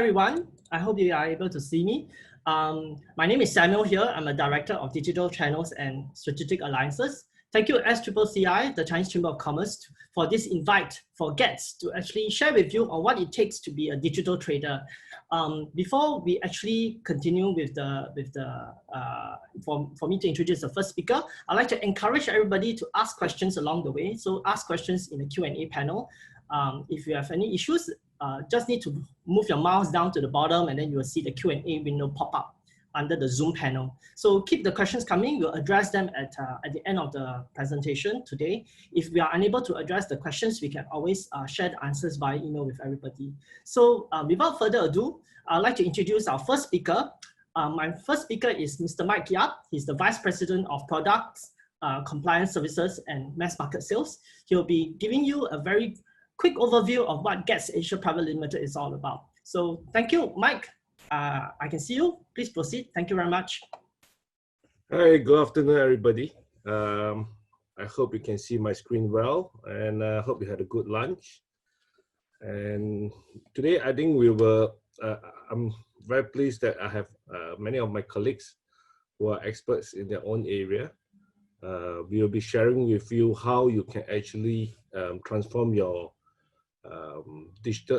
everyone. I hope you are able to see me. My name is Samuel here. I'm a Director of Digital Channels and Strategic Alliances. Thank you SMEICC, the Chinese Chamber of Commerce, for this invite for GETS to actually share with you on what it takes to be a digital trader. Before we actually continue with for me to introduce the first speaker, I'd like to encourage everybody to ask questions along the way. So ask questions in the Q&A panel. If you have any issues, just need to move your mouse down to the bottom and then you will see the Q&A window pop up under the Zoom panel. So keep the questions coming. We'll address them at the end of the presentation today. If we are unable to address the questions, we can always share the answers via email with everybody. So without further ado, I'd like to introduce our first speaker. My first speaker is Mr. Mike Yap. He's the Vice President of Products, Compliance Services and Mass Market Sales. He'll be giving you a very quick overview of what GETS Asia Private Limited is all about. So thank you, Mike. I can see you. Please proceed. Thank you very much. Hi, good afternoon, everybody. I hope you can see my screen well, and I hope you had a good lunch. And today, I think I'm very pleased that I have many of my colleagues who are experts in their own area. We will be sharing with you how you can actually transform your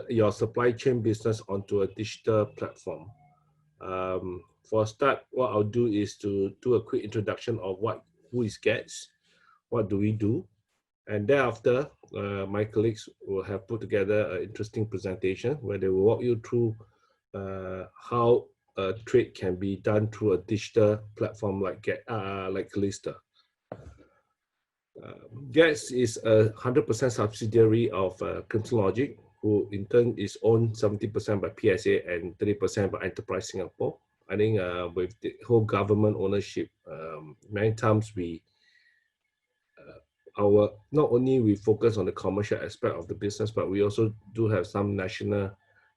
your supply chain business onto a digital platform. For a start, what I'll do is to do a quick introduction of who is GETS, what do we do, and thereafter, my colleagues will have put together an interesting presentation where they will walk you through how a trade can be done through a digital platform like Calista. GETS is a 100% subsidiary of Crimson Logic, who in turn is owned 70% by PSA and 30% by Enterprise Singapore. I think with the whole government ownership, many times not only we focus on the commercial aspect of the business, but we also do have some national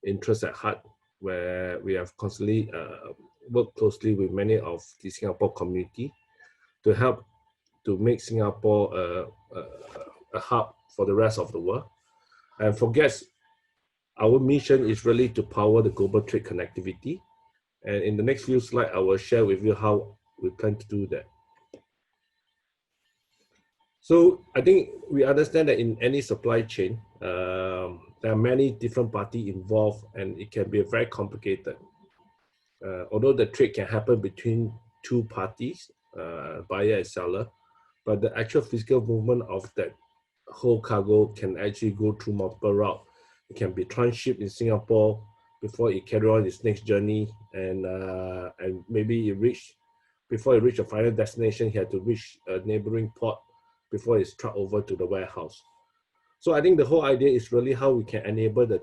interests at heart, where we have constantly worked closely with many of the Singapore community to help to make Singapore a hub for the rest of the world. And for GETS, our mission is really to power the global trade connectivity. And in the next few slides, I will share with you how we plan to do that. So I think we understand that in any supply chain, there are many different parties involved, and it can be very complicated. Although the trade can happen between two parties, buyer and seller, but the actual physical movement of that whole cargo can actually go through multiple routes. It can be transshipped in Singapore before it carry on its next journey, and maybe before it reach a final destination, it had to reach a neighboring port before it's trucked over to the warehouse. So I think the whole idea is really how we can enable the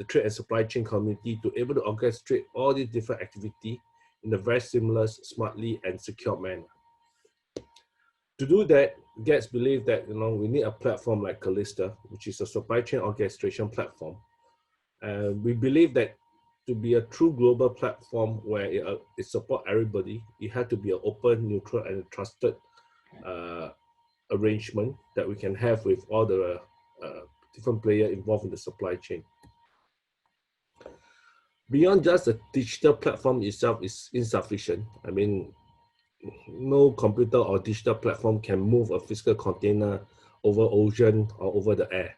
trade and supply chain community to able to orchestrate all these different activities in a very seamless, smartly, and secure manner. To do that, GETS believe that we need a platform like Calista, which is a supply chain orchestration platform. We believe that to be a true global platform where it supports everybody, it had to be an open, neutral, and trusted arrangement that we can have with all the different players involved in the supply chain. Beyond just the digital platform itself is insufficient. I mean, no computer or digital platform can move a physical container over ocean or over the air.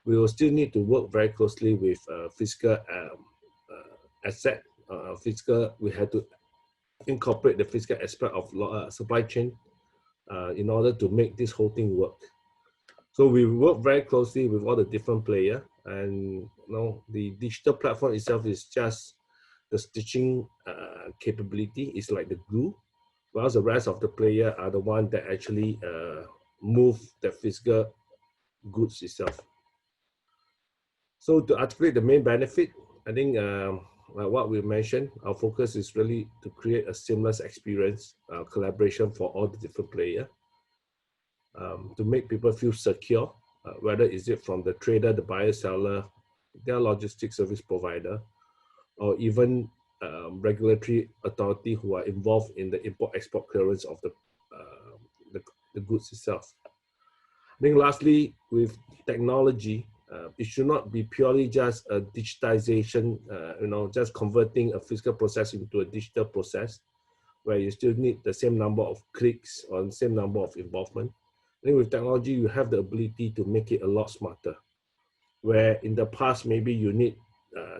We will still need to work very closely with physical asset. We had to incorporate the physical aspect of supply chain in order to make this whole thing work. So we work very closely with all the different players, and the digital platform itself is just the stitching capability. It's like the glue, while the rest of the players are the ones that actually move the physical goods itself. So to articulate the main benefit, I think like what we mentioned, our focus is really to create a seamless experience, collaboration for all the different players, to make people feel secure, whether is it from the trader, the buyer, seller, their logistics service provider, or even regulatory authority who are involved in the import-export clearance of the goods itself. I think lastly, with technology, It should not be purely just a digitization, just converting a physical process into a digital process, where you still need the same number of clicks or the same number of involvement. I think with technology, you have the ability to make it a lot smarter. Where in the past, maybe you need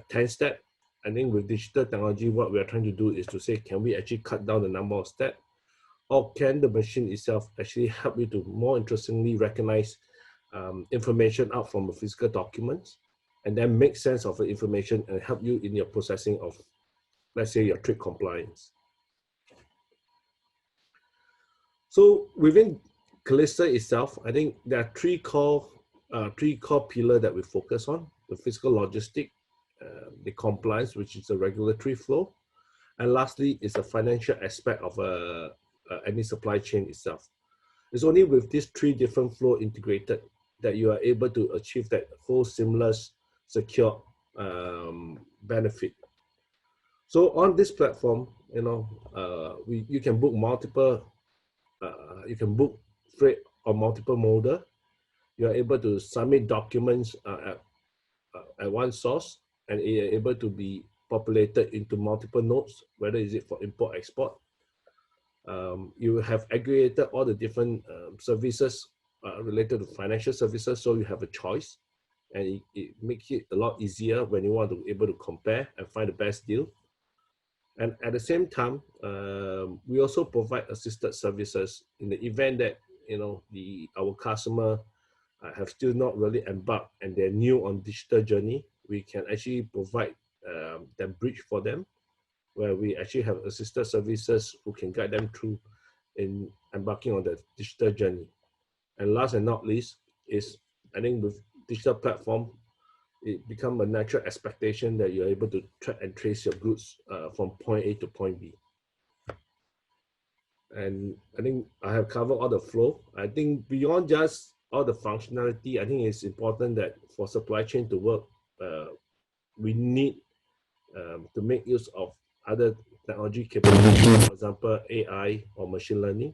10 steps. I think with digital technology, what we are trying to do is to say, can we actually cut down the number of steps? Or can the machine itself actually help you to more interestingly recognize information out from a physical document and then make sense of the information and help you in your processing of, let's say, your trade compliance. So within Calista itself, I think there are three core pillars that we focus on: the physical logistic, the compliance, which is the regulatory flow, and lastly is the financial aspect of any supply chain itself. It's only with these three different flow integrated that you are able to achieve that whole seamless, secure benefit. So on this platform, you can book multiple. You can book freight on multiple modal. You are able to submit documents at one source, and it is able to be populated into multiple nodes, whether is it for import, export. You have aggregated all the different services related to financial services, so you have a choice, and it makes it a lot easier when you want to be able to compare and find the best deal. And at the same time, we also provide assisted services in the event that our customer have still not really embarked and they're new on digital journey. We can actually provide that bridge for them, where we actually have assisted services who can guide them through in embarking on the digital journey. And last and not least is, I think with digital platform, it becomes a natural expectation that you're able to track and trace your goods from point A to point B. And I think I have covered all the flow. I think beyond just all the functionality, I think it's important that for supply chain to work, we need to make use of other technology capabilities, for example, AI or machine learning,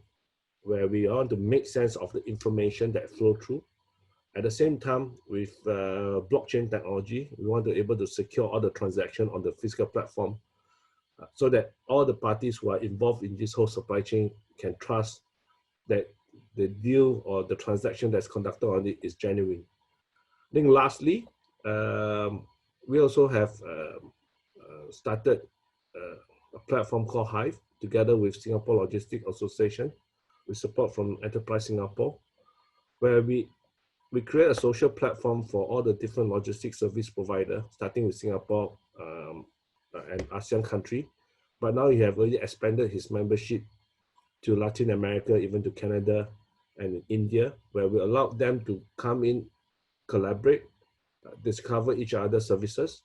where we want to make sense of the information that flow through. At the same time, with blockchain technology, we want to be able to secure all the transactions on the physical platform so that all the parties who are involved in this whole supply chain can trust that the deal or the transaction that's conducted on it is genuine. I think lastly, we also have started a platform called Hive together with Singapore Logistics Association with support from Enterprise Singapore, where we create a social platform for all the different logistics service providers, starting with Singapore and ASEAN country. But now he have already expanded his membership to Latin America, even to Canada and India, where we allow them to come in, collaborate, discover each other's services.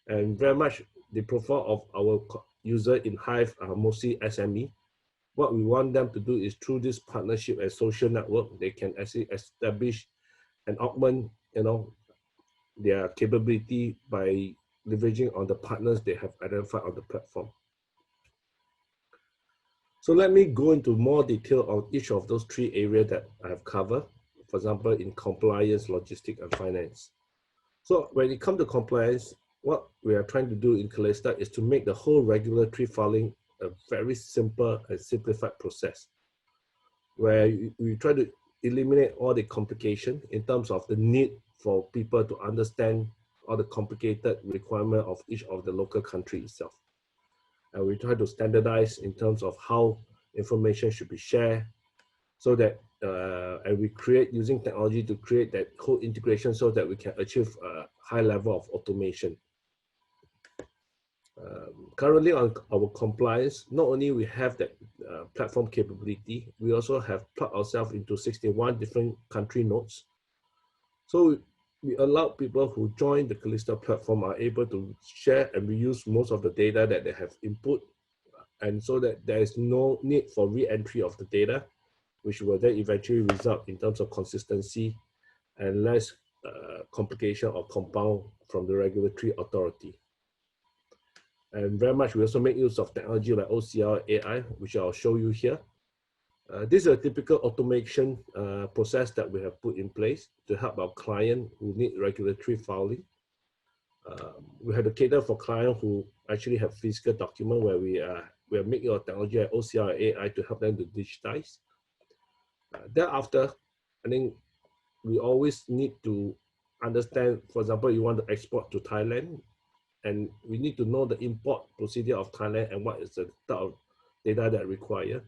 And very much the profile of our user in Hive are mostly SME. What we want them to do is through this partnership and social network, they can actually establish and augment, their capability by leveraging on the partners they have identified on the platform. So let me go into more detail on each of those three areas that I have covered. For example, in compliance, logistics, and finance. So when it comes to compliance, what we are trying to do in Calista is to make the whole regulatory filing a very simple and simplified process, where we try to eliminate all the complication in terms of the need for people to understand all the complicated requirement of each of the local country itself. And we try to standardize in terms of how information should be shared, so that, and we create using technology to create that whole integration so that we can achieve a high level of automation. Currently on our compliance, not only we have that platform capability, we also have plugged ourselves into 61 different country nodes. So we allow people who join the Calista platform are able to share and reuse most of the data that they have input, and so that there is no need for re-entry of the data, which will then eventually result in terms of consistency and less complication or compound from the regulatory authority. And very much we also make use of technology like OCR AI, which I'll show you here. This is a typical automation process that we have put in place to help our client who need regulatory filing. We have to cater for clients who actually have physical document where we are making our technology like OCR AI to help them to digitize. Thereafter, I think we always need to understand, for example, you want to export to Thailand, and we need to know the import procedure of Thailand and what is the type of data that require.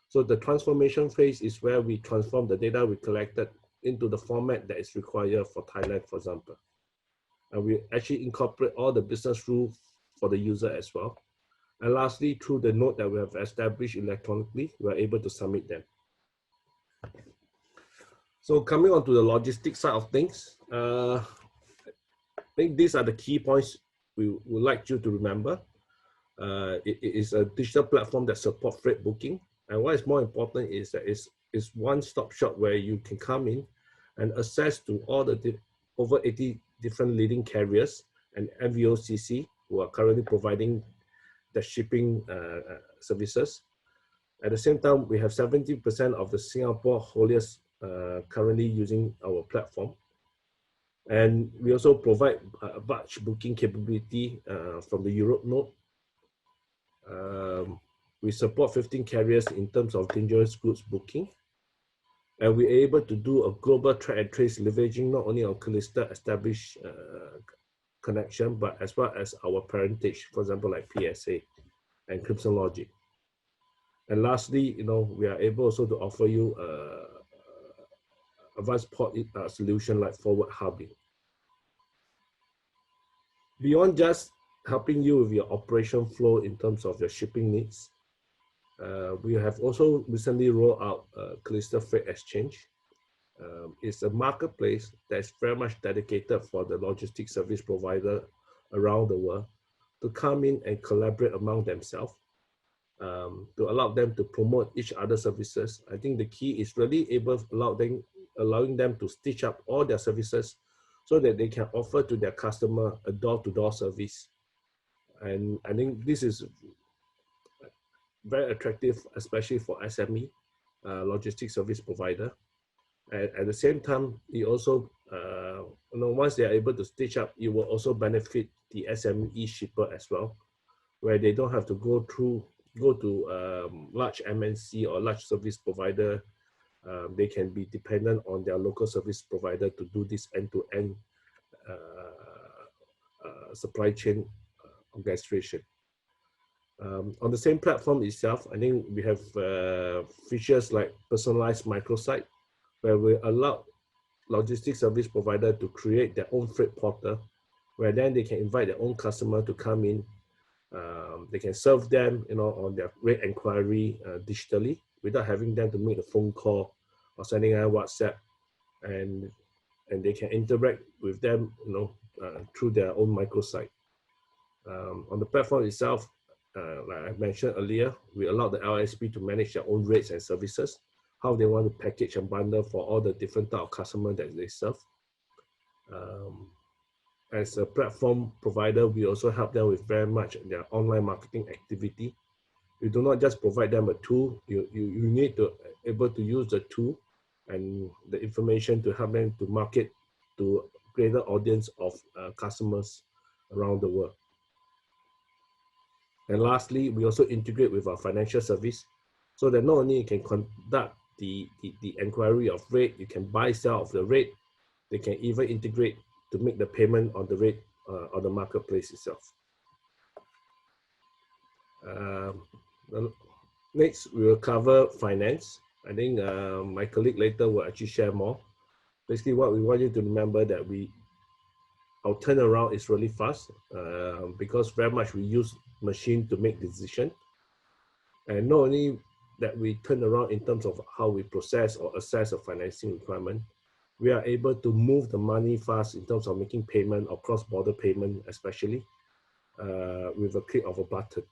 So the transformation phase is where we transform the data we collected into the format that is required for Thailand, for example. And we actually incorporate all the business rules for the user as well. And lastly, through the node that we have established electronically, we are able to submit them. So coming on to the logistics side of things, I think these are the key points we would like you to remember. It is a digital platform that supports freight booking. And what is more important is that it's one-stop shop where you can come in and access to all the over 80 different leading carriers and MVOCC who are currently providing the shipping services. At the same time, we have 70% of the Singapore hauliers currently using our platform. And we also provide batch booking capability from the Europe node. We support 15 carriers in terms of dangerous goods booking. And we're able to do a global track and trace leveraging not only on Calista established connection, but as well as our parentage, for example, like PSA and Crimson Logic. And lastly, we are able also to offer you advanced port solution like forward hubbing. Beyond just helping you with your operation flow in terms of your shipping needs, we have also recently rolled out Calista Freight Exchange. It's a marketplace that's very much dedicated for the logistics service provider around the world to come in and collaborate among themselves to allow them to promote each other's services. I think the key is really allowing them to stitch up all their services so that they can offer to their customer a door-to-door service. And I think this is very attractive, especially for SME, logistics service provider. And at the same time, it also, once they are able to stitch up, it will also benefit the SME shipper as well, where they don't have to go to large MNC or large service provider. They can be dependent on their local service provider to do this end-to-end supply chain orchestration. On the same platform itself, I think we have features like personalized microsite, where we allow logistics service provider to create their own freight portal, where then they can invite their own customer to come in. They can serve them, on their rate inquiry digitally without having them to make a phone call or sending a WhatsApp, and they can interact with them, through their own microsite. On the platform itself, like I mentioned earlier, we allow the LSP to manage their own rates and services, how they want to package and bundle for all the different type of customers that they serve. As a platform provider, we also help them with very much their online marketing activity. We do not just provide them a tool. You need to able to use the tool and the information to help them to market to greater audience of customers around the world. And lastly, we also integrate with our financial service so that not only you can conduct the inquiry of rate, you can buy, sell of the rate, they can even integrate to make the payment on the rate on the marketplace itself. Next, we will cover finance. I think my colleague later will actually share more. Basically, what we want you to remember that our turnaround is really fast because very much we use machine to make decision. And not only that we turn around in terms of how we process or assess a financing requirement, we are able to move the money fast in terms of making payment or cross-border payment, especially with a click of a button.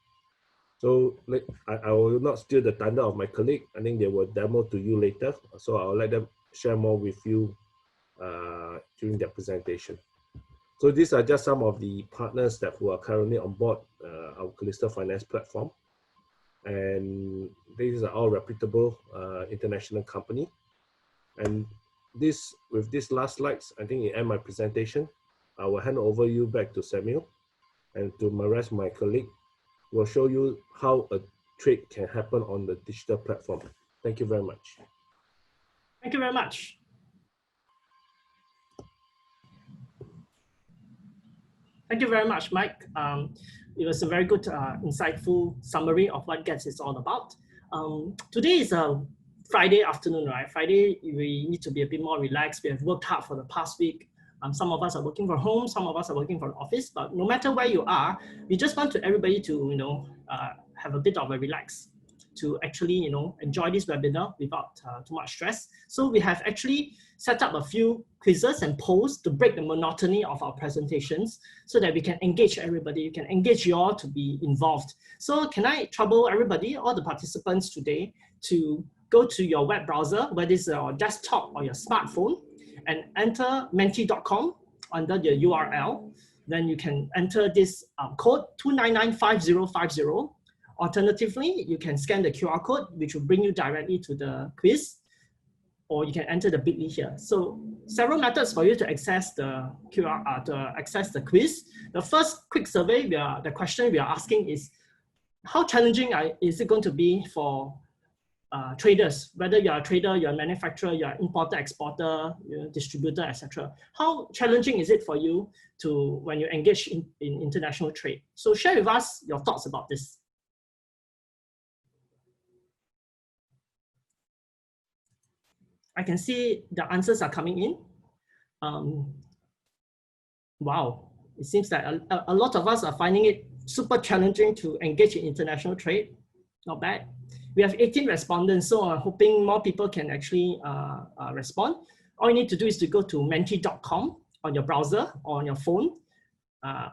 So I will not steal the thunder of my colleague. I think they will demo to you later. So I'll let them share more with you during their presentation. So these are just some of the partners who are currently on board our Calista Finance platform. and these are all reputable international company. And with this last slides, I think it ends my presentation. I will hand over you back to Samuel, and to my rest of my colleague will show you how a trade can happen on the digital platform. Thank you very much. Thank you very much. Thank you very much, Mike. It was a very good, insightful summary of what GETS is all about. Today is a Friday afternoon, right? Friday, we need to be a bit more relaxed. We have worked hard for the past week. Some of us are working from home, some of us are working from office, but no matter where you are, we just want everybody to, have a bit of a relax, to actually, enjoy this webinar without too much stress. So we have actually set up a few quizzes and polls to break the monotony of our presentations so that we can engage everybody. You can engage you all to be involved. So can I trouble everybody, all the participants today, to go to your web browser, whether it's your desktop or your smartphone, and enter menti.com under the URL. Then you can enter this code 2995050. Alternatively, you can scan the QR code, which will bring you directly to the quiz, or you can enter the bit.ly here. So several methods for you to access the QR, to access the quiz. The first quick survey, the question we are asking is, how challenging is it going to be for traders, whether you're a trader, you're a manufacturer, you're an importer, exporter, distributor, etc. How challenging is it for you when you engage in international trade? So share with us your thoughts about this. I can see the answers are coming in. Wow, it seems that a lot of us are finding it super challenging to engage in international trade. Not bad. We have 18 respondents, so I'm hoping more people can actually respond. All you need to do is to go to menti.com on your browser or on your phone.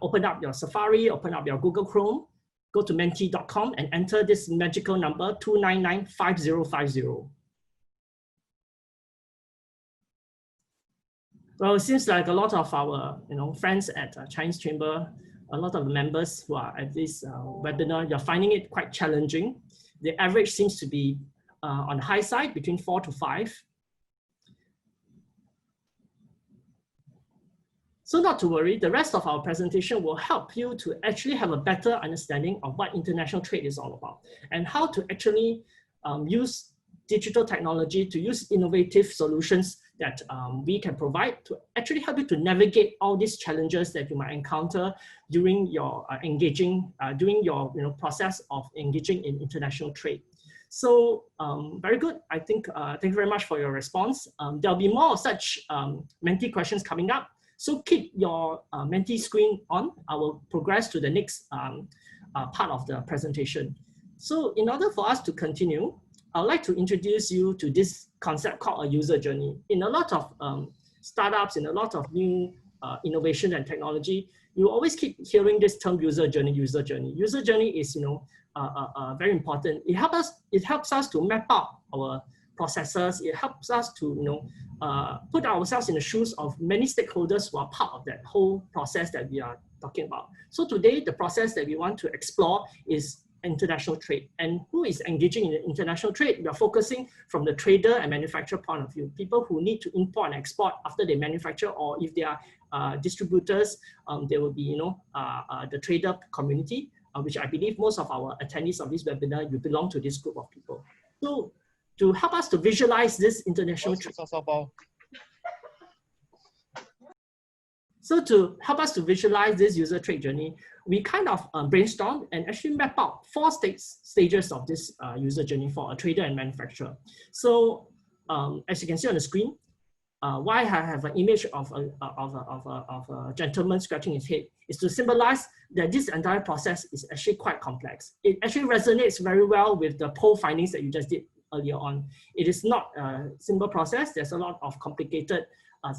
Open up your Safari, open up your Google Chrome, go to menti.com and enter this magical number 2995050. Well, it seems like a lot of our friends at Chinese Chamber, a lot of the members who are at this webinar, you're finding it quite challenging. The average seems to be on the high side, between 4 to 5. So not to worry, the rest of our presentation will help you to actually have a better understanding of what international trade is all about and how to actually use digital technology, to use innovative solutions that we can provide to actually help you to navigate all these challenges that you might encounter during your process of engaging in international trade. So very good. I think thank you very much for your response. There'll be more of such Menti questions coming up. So keep your Menti screen on. I will progress to the next part of the presentation. So in order for us to continue, I'd like to introduce you to this concept called a user journey. In a lot of startups, in a lot of new innovation and technology, you always keep hearing this term user journey, user journey. User journey is very important. It helps us to map out our processes. It helps us to put ourselves in the shoes of many stakeholders who are part of that whole process that we are talking about. So today, the process that we want to explore is international trade. And who is engaging in international trade? We are focusing from the trader and manufacturer point of view. People who need to import and export after they manufacture, or if they are distributors, there will be the trader community, which I believe most of our attendees of this webinar, you belong to this group of people. So to help us to visualize this international trade. So to help us to visualize this user trade journey, we kind of brainstormed and actually map out 4 stages of this user journey for a trader and manufacturer. So as you can see on the screen, why I have an image of a gentleman scratching his head is to symbolize that this entire process is actually quite complex. It actually resonates very well with the poll findings that you just did earlier on. It is not a simple process. There's a lot of complicated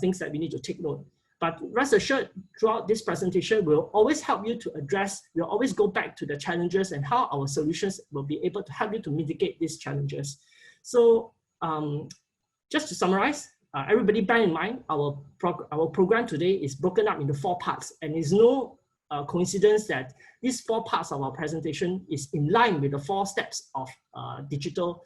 things that we need to take note. But rest assured, throughout this presentation, we'll always help you to address, we'll always go back to the challenges and how our solutions will be able to help you to mitigate these challenges. So just to summarize, everybody bear in mind, our program today is broken up into 4 parts, and is no coincidence that these 4 parts of our presentation is in line with the 4 steps of digital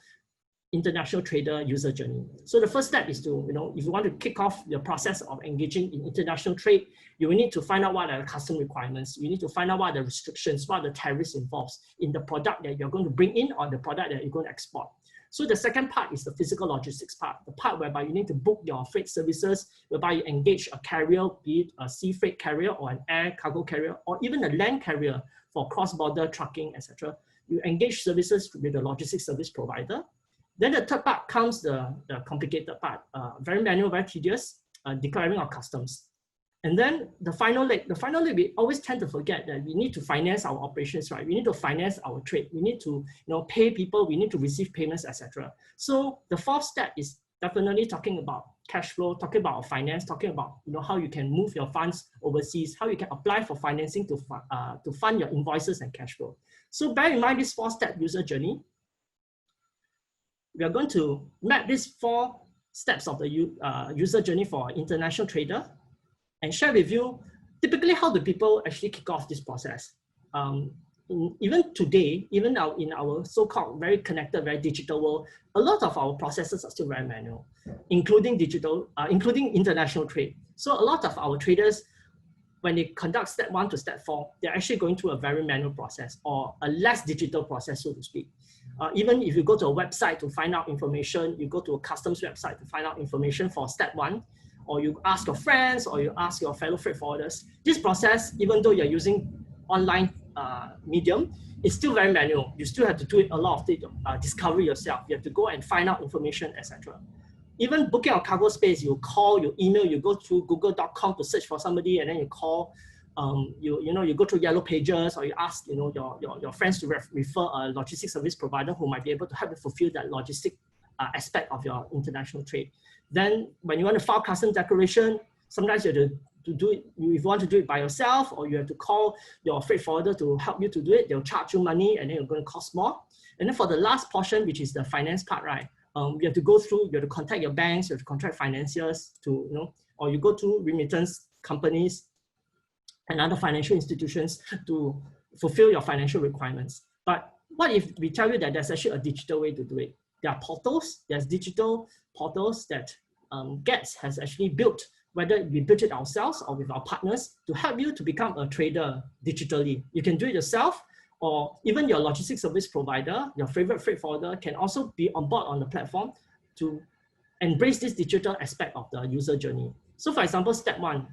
international trader user journey. So the first step is to, if you want to kick off your process of engaging in international trade, you will need to find out what are the custom requirements. You need to find out what are the restrictions, what are the tariffs involved in the product that you're going to bring in or the product that you're going to export. So the second part is the physical logistics part, the part whereby you need to book your freight services, whereby you engage a carrier, be it a sea freight carrier or an air cargo carrier, or even a land carrier for cross-border trucking, etc. You engage services with the logistics service provider. Then the third part comes the complicated part, very manual, very tedious, declaring of customs. And then the final leg, we always tend to forget that we need to finance our operations, right? We need to finance our trade. We need to pay people, we need to receive payments, etc. So the 4th step is definitely talking about cash flow, talking about finance, talking about how you can move your funds overseas, how you can apply for financing to fund your invoices and cash flow. So bear in mind this 4-step user journey. We are going to map these 4 steps of the user journey for an international trader and share with you typically how do people actually kick off this process. Even today, even now in our so-called very connected, very digital world, a lot of our processes are still very manual, including international trade. So a lot of our traders, when they conduct step 1 to step 4, they're actually going through a very manual process or a less digital process, so to speak. Even if you go to a website to find out information, you go to a customs website to find out information for step 1, or you ask your friends, or you ask your fellow freight forwarders. This process, even though you're using online medium, it's still very manual. You still have to do it a lot of the discovery yourself. You have to go and find out information, etc. Even booking a cargo space, you call, you email, you go through google.com to search for somebody, and then you call. You go through Yellow Pages, or you ask your friends to refer a logistics service provider who might be able to help you fulfill that logistic aspect of your international trade. Then when you want to file customs declaration, sometimes you have to do it, if you want to do it by yourself, or you have to call your freight forwarder to help you to do it, they'll charge you money and then you're going to cost more. And then for the last portion, which is the finance part, right? You have to go through, you have to contact your banks, you have to contact financiers to, or you go to remittance companies and other financial institutions to fulfill your financial requirements. But what if we tell you that there's actually a digital way to do it? There are portals, there's digital portals that GETS has actually built, whether we built it ourselves or with our partners, to help you to become a trader digitally. You can do it yourself, or even your logistics service provider, your favorite freight forwarder can also be on board on the platform to embrace this digital aspect of the user journey. So for example, step 1,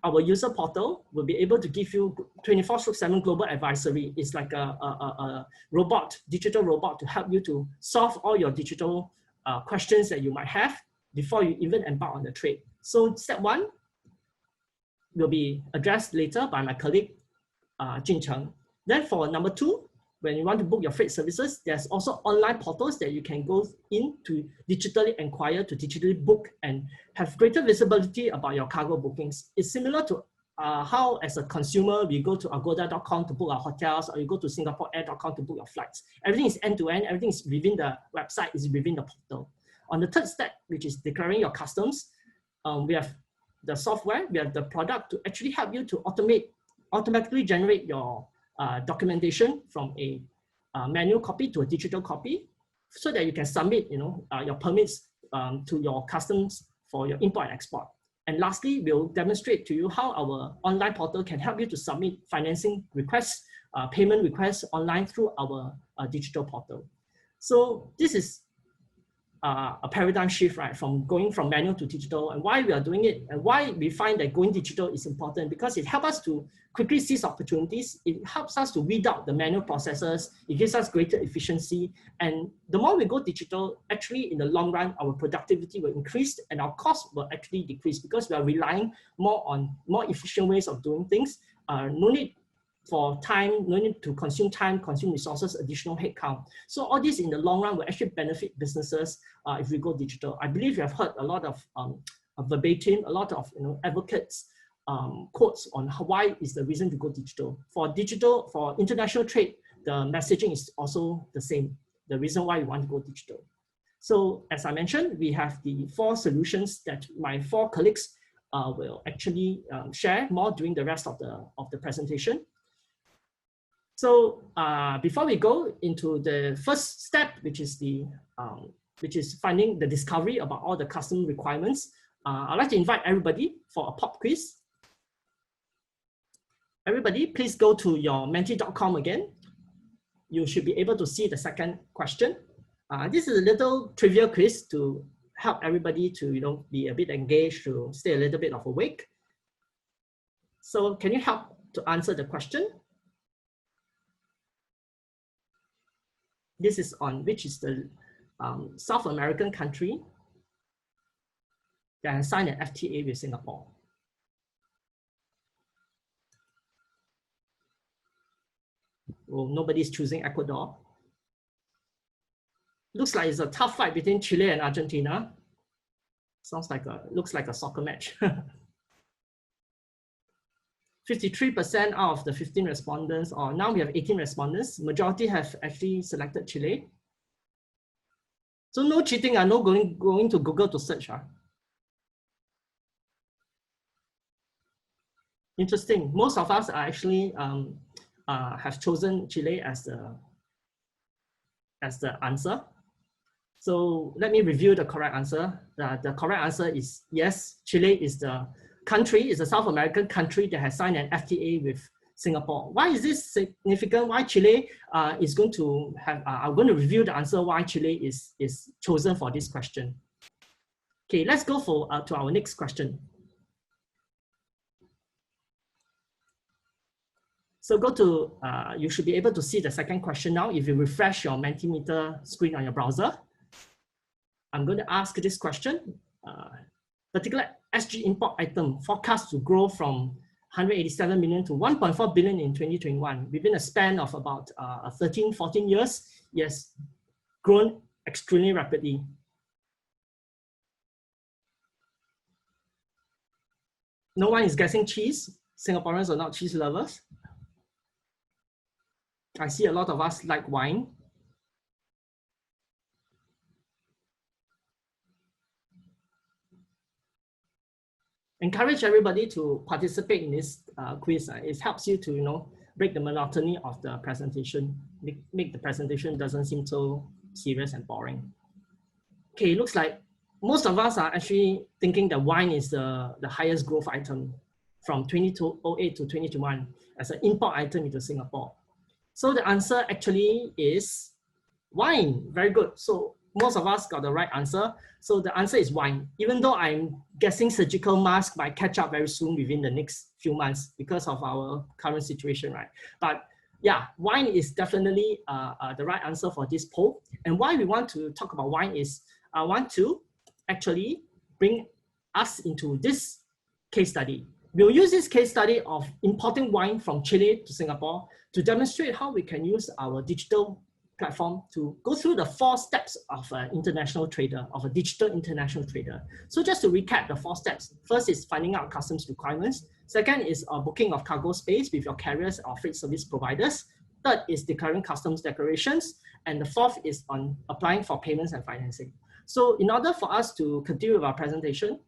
our user portal will be able to give you 24/7 global advisory. It's like a robot, digital robot, to help you to solve all your digital questions that you might have before you even embark on the trade. So step 1 will be addressed later by my colleague, Jin Cheng. Then for number 2, when you want to book your freight services, there's also online portals that you can go in to digitally inquire, to digitally book and have greater visibility about your cargo bookings. It's similar to how, as a consumer, we go to agoda.com to book our hotels, or you go to singaporeair.com to book your flights. Everything is end-to-end, everything is within the website, is within the portal. On the 3rd step, which is declaring your customs, we have the software, we have the product to actually help you to automatically generate your documentation from a manual copy to a digital copy, so that you can submit your permits to your customs for your import and export. And lastly, we'll demonstrate to you how our online portal can help you to submit financing requests, payment requests online through our digital portal. So this is a paradigm shift, right, from going from manual to digital, and why we are doing it, and why we find that going digital is important, because it helps us to quickly seize opportunities. It helps us to weed out the manual processes. It gives us greater efficiency. And the more we go digital, actually in the long run, our productivity will increase and our cost will actually decrease, because we are relying more on more efficient ways of doing things. No need for time, no need to consume time, consume resources, additional headcount. So all this in the long run will actually benefit businesses if we go digital. I believe you have heard a lot of verbatim, a lot of advocates quotes on why is the reason to go digital. For international trade, the messaging is also the same, the reason why you want to go digital. So as I mentioned, we have the 4 solutions that my 4 colleagues will actually share more during the rest of the presentation. So before we go into the first step, which is finding the discovery about all the custom requirements, I'd like to invite everybody for a pop quiz. Everybody, please go to your menti.com again. You should be able to see the second question. This is a little trivia quiz to help everybody to be a bit engaged, to stay a little bit of awake. So can you help to answer the question? This is on which is the South American country that has signed an FTA with Singapore. Well, nobody's choosing Ecuador. Looks like it's a tough fight between Chile and Argentina. Looks like a soccer match. 53% out of the 15 respondents, or now we have 18 respondents, majority have actually selected Chile. So no cheating, no going to Google to search. Interesting. Most of us are actually have chosen Chile as the answer. So let me review the correct answer. The correct answer is yes, Chile is the country, is a South American country that has signed an FTA with Singapore. Why is this significant? Why Chile is going to have, I'm going to review the answer why Chile is chosen for this question. Okay, let's go to our next question. So go to, you should be able to see the second question now if you refresh your Mentimeter screen on your browser. I'm going to ask this question. Particular SG import item forecast to grow from 187 million to 1.4 billion in 2021 within a span of about 13, 14 years. Yes, grown extremely rapidly. No one is guessing cheese. Singaporeans are not cheese lovers. I see a lot of us like wine. Encourage everybody to participate in this quiz. It helps you to break the monotony of the presentation, make the presentation doesn't seem so serious and boring. Okay, it looks like most of us are actually thinking that wine is the highest growth item from 2008 to 2021 as an import item into Singapore. So the answer actually is wine. Very good. So most of us got the right answer. So the answer is wine, even though I'm guessing surgical mask might catch up very soon within the next few months because of our current situation, right? But yeah, wine is definitely the right answer for this poll. And why we want to talk about wine is I want to actually bring us into this case study. We'll use this case study of importing wine from Chile to Singapore to demonstrate how we can use our digital platform to go through the 4 steps of an international trader, of a digital international trader. So just to recap the 4 steps, first is finding out customs requirements. Second is booking of cargo space with your carriers or freight service providers. Third is declaring customs declarations. And the 4th is on applying for payments and financing. So in order for us to continue with our presentation,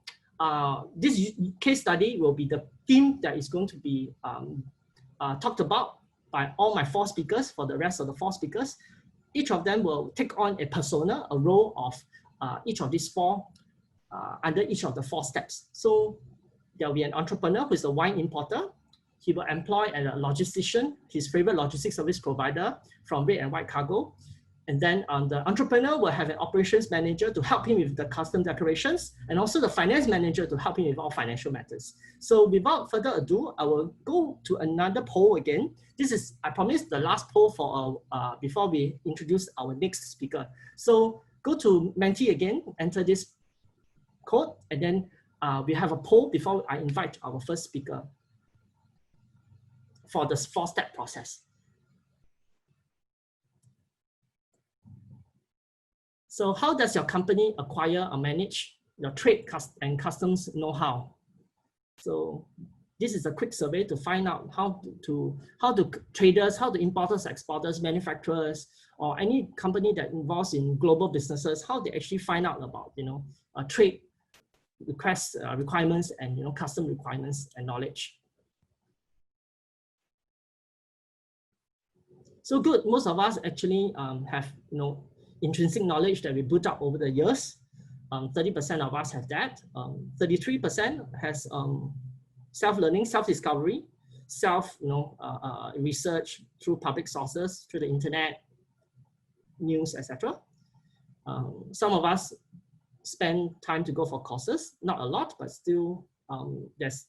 this case study will be the theme that is going to be talked about by all my 4 speakers for the rest of the 4 speakers. Each of them will take on a persona, a role of each of these 4 under each of the 4 steps. So there will be an entrepreneur who is a wine importer. He will employ a logistician, his favorite logistics service provider from Red and White Cargo. And then the entrepreneur will have an operations manager to help him with the custom declarations, and also the finance manager to help him with all financial matters. So without further ado, I will go to another poll again. This is, I promise, the last poll for before we introduce our next speaker. So go to Menti again, enter this code, and then we have a poll before I invite our first speaker for this 4-step process. So how does your company acquire or manage your trade and customs know-how? So this is a quick survey to find out how traders, how the importers, exporters, manufacturers, or any company that involves in global businesses, how they actually find out about trade requirements and custom requirements and knowledge. So good. Most of us actually have intrinsic knowledge that we built up over the years. 30% of us have that. 33% has self-learning, self-discovery, research through public sources, through the internet, news, etc. Some of us spend time to go for courses, not a lot, but still there's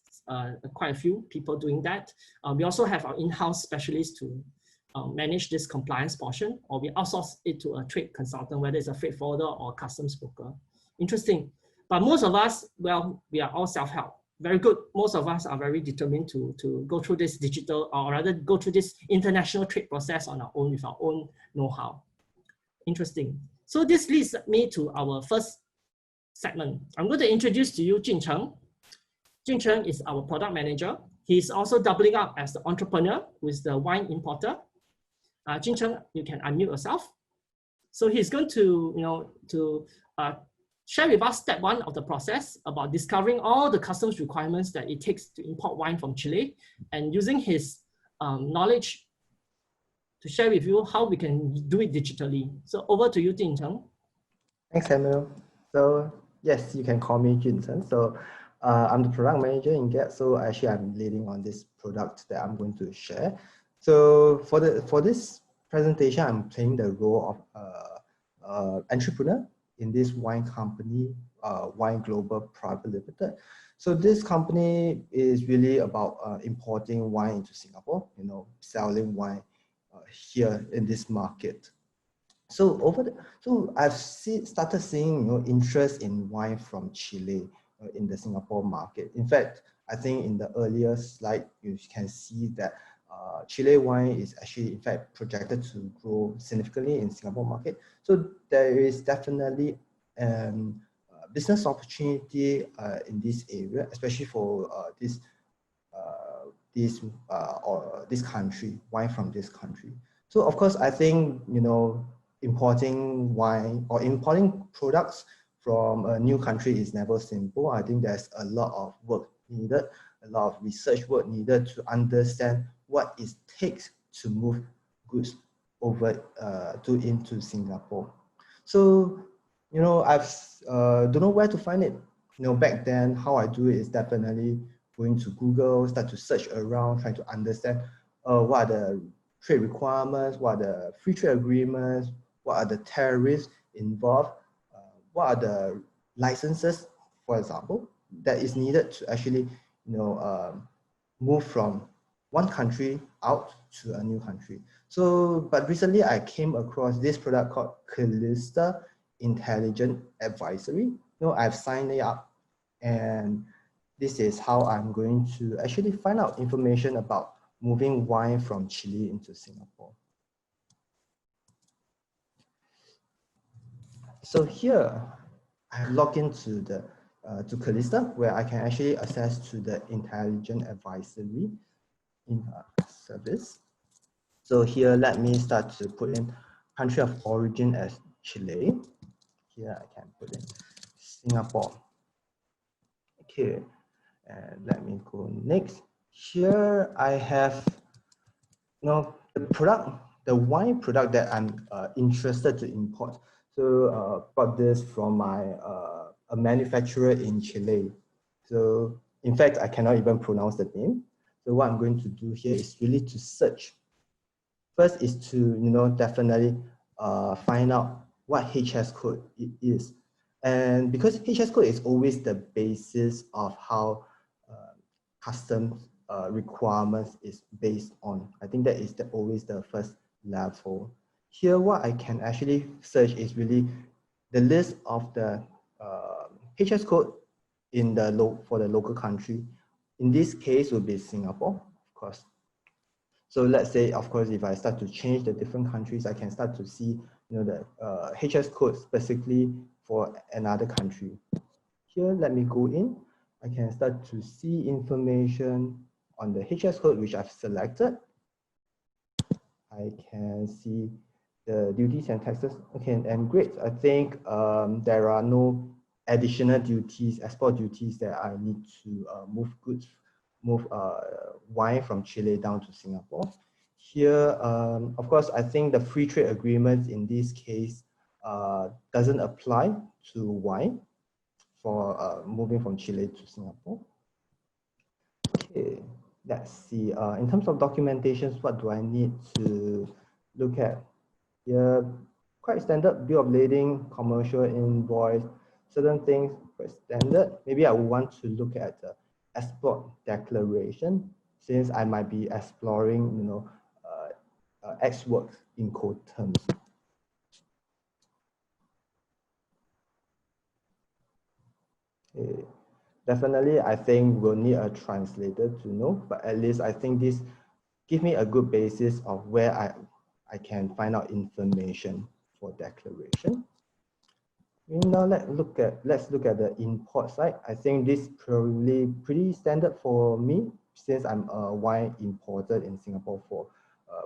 quite a few people doing that. We also have our in-house specialists to manage this compliance portion, or we outsource it to a trade consultant, whether it's a freight forwarder or a customs broker. Interesting. But most of us, well, we are all self-help. Very good. Most of us are very determined to go through this digital, or rather go through this international trade process on our own with our own know-how. Interesting. So this leads me to our first segment. I'm going to introduce to you Jin Cheng. Jin Cheng is our product manager. He's also doubling up as the entrepreneur who is the wine importer. Jin Cheng, you can unmute yourself. So he's going to, share with us step one of the process about discovering all the customs requirements that it takes to import wine from Chile, and using his knowledge to share with you how we can do it digitally. So over to you, Jin Cheng. Thanks, Samuel. So yes, you can call me Jin Cheng. So I'm the product manager in GET. So actually I'm leading on this product that I'm going to share. So for this presentation, I'm playing the role of entrepreneur in this wine company, Wine Global Private Limited. So this company is really about importing wine into Singapore, selling wine here in this market. So I've started seeing interest in wine from Chile in the Singapore market. In fact, I think in the earlier slide you can see that Chile wine is actually in fact projected to grow significantly in Singapore market. So there is definitely business opportunity in this area, especially for this country, wine from this country. So of course, I think importing wine or importing products from a new country is never simple. I think there's a lot of work needed, a lot of research work needed to understand what it takes to move goods over into Singapore. So I've don't know where to find it. Back then, how I do it is definitely going to Google, start to search around, trying to understand what are the trade requirements, what are the free trade agreements, what are the tariffs involved, what are the licenses, for example, that is needed to actually move from one country out to a new country. So, but recently I came across this product called Calista Intelligent Advisory. I've signed it up, and this is how I'm going to actually find out information about moving wine from Chile into Singapore. So here, I log into the to Calista, where I can actually access to the Intelligent Advisory in service. So here, let me start to put in country of origin as Chile. Here I can put in Singapore. Okay, and let me go next. Here I have the product, the wine product that I'm interested to import. So bought this from a manufacturer in Chile. So in fact, I cannot even pronounce the name. So what I'm going to do here is really to search. First is to definitely find out what HS code it is. And because HS code is always the basis of how customs requirements is based on. I think that is always the first level. Here, what I can actually search is really the list of the HS code in for the local country. In this case, would be Singapore, of course. So let's say, of course, if I start to change the different countries, I can start to see the HS code specifically for another country. Here, let me go in. I can start to see information on the HS code which I've selected. I can see the duties and taxes. Okay, and great. I think there are no additional duties, export duties that I need to move wine from Chile down to Singapore. Here, of course, I think the free trade agreement in this case doesn't apply to wine for moving from Chile to Singapore. Okay, let's see. In terms of documentations, what do I need to look at? Here, quite standard bill of lading, commercial invoice, certain things quite standard. Maybe I would want to look at the export declaration, since I might be exploring, you know, X works in code terms. Okay. Definitely, I think we'll need a translator to know, but at least I think this gives me a good basis of where I can find out information for declaration. Now let's look at the import side. I think this is probably pretty standard for me, since I'm a wine importer in Singapore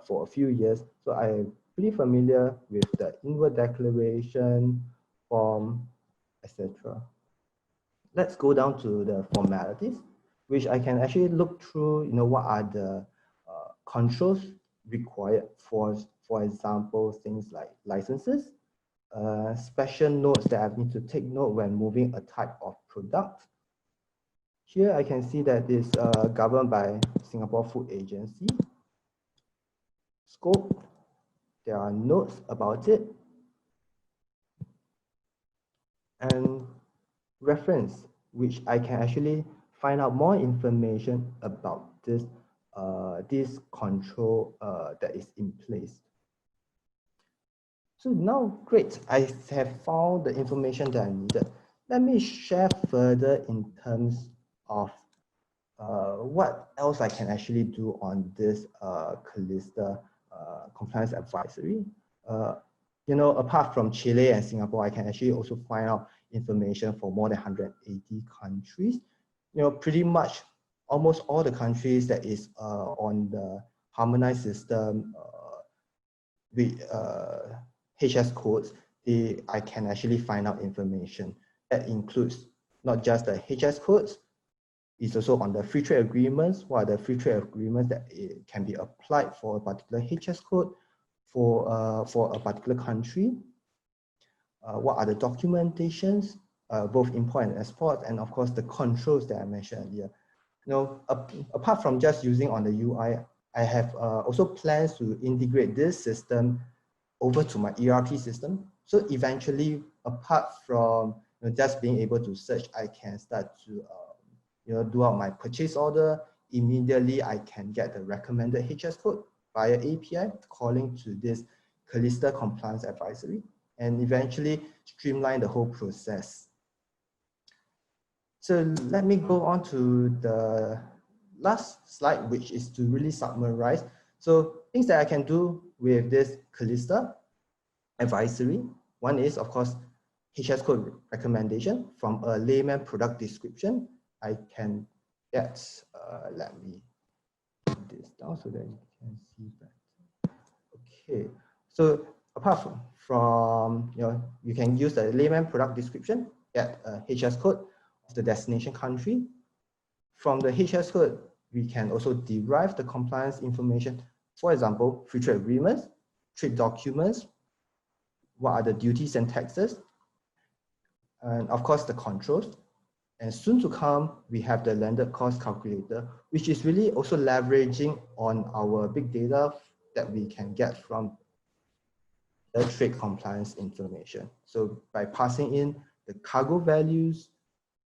for a few years. So I'm pretty familiar with the inward declaration form, etc. Let's go down to the formalities, which I can actually look through, you know, what are the controls required for example, things like licenses, special notes that I need to take note when moving a type of product. Here I can see that it's governed by Singapore Food Agency. Scope, there are notes about it. And reference, which I can actually find out more information about this control that is in place. So now, great, I have found the information that I needed. Let me share further in terms of what else I can actually do on this Calista compliance advisory. You know, apart from Chile and Singapore, I can actually also find out information for more than 180 countries. You know, pretty much almost all the countries that is on the harmonized system with HS codes, I can actually find out information. That includes not just the HS codes, it's also on the free trade agreements. What are the free trade agreements that it can be applied for a particular HS code for a particular country? What are the documentations, both import and export, and of course the controls that I mentioned earlier. You know, apart from just using on the UI, I have also plans to integrate this system over to my ERP system. So eventually, apart from just being able to search, I can start to do out my purchase order. Immediately, I can get the recommended HS code via API, calling to this Calista compliance advisory, and eventually streamline the whole process. So let me go on to the last slide, which is to really summarize. So things that I can do with this Calista advisory. One is, of course, HS code recommendation from a layman product description. I can get, let me put this down so that you can see that. Okay, so apart from you can use the layman product description, get a HS code of the destination country. From the HS code, we can also derive the compliance information. For example, free trade agreements, trade documents, what are the duties and taxes, and of course the controls. And soon to come, we have the landed cost calculator, which is really also leveraging on our big data that we can get from the trade compliance information. So by passing in the cargo values,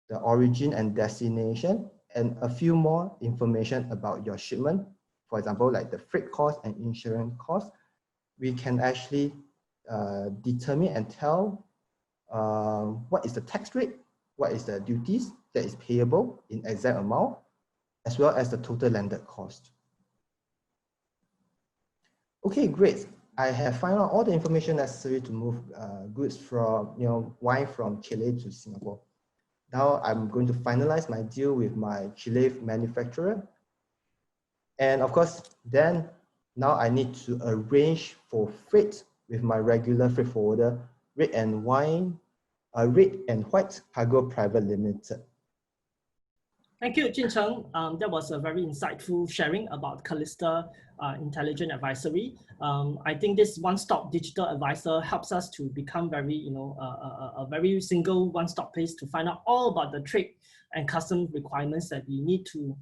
the origin and destination, and a few more information about your shipment, for example, like the freight cost and insurance cost, we can actually determine and tell what is the tax rate, what is the duties that is payable in exact amount, as well as the total landed cost. Okay, great. I have found out all the information necessary to move goods from, wine from Chile to Singapore. Now I'm going to finalize my deal with my Chile manufacturer. And of course, then now I need to arrange for freight with my regular freight forwarder, Red and Wine Red and White Cargo Private Limited. Thank you, Jin Cheng. That was a very insightful sharing about Calista Intelligent Advisory. I think this one-stop digital advisor helps us to become very, a very single one-stop place to find out all about the trade and custom requirements that we need to,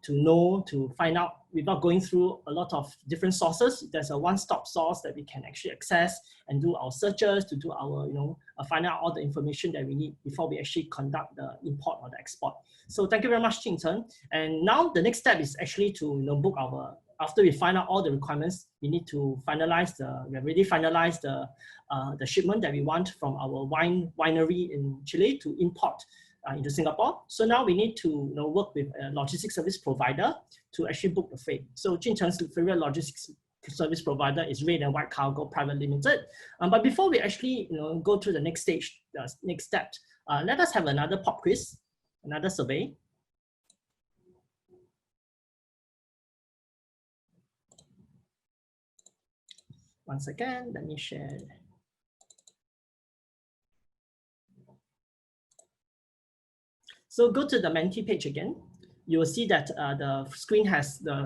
to find out without going through a lot of different sources. There's a one-stop source that we can actually access and do our searches, to do our, find out all the information that we need before we actually conduct the import or the export. So thank you very much, Jing Chen. And now the next step is actually to book our, after we find out all the requirements, we need to finalize we have already finalized the shipment that we want from our winery in Chile to import into Singapore. So now we need to work with a logistics service provider to actually book the freight. So Jin Chen's favorite logistics service provider is Red and White Cargo Private Limited. But before we actually go to the next stage, next step, let us have another pop quiz, another survey. Once again, let me share. So go to the Menti page again. You will see that the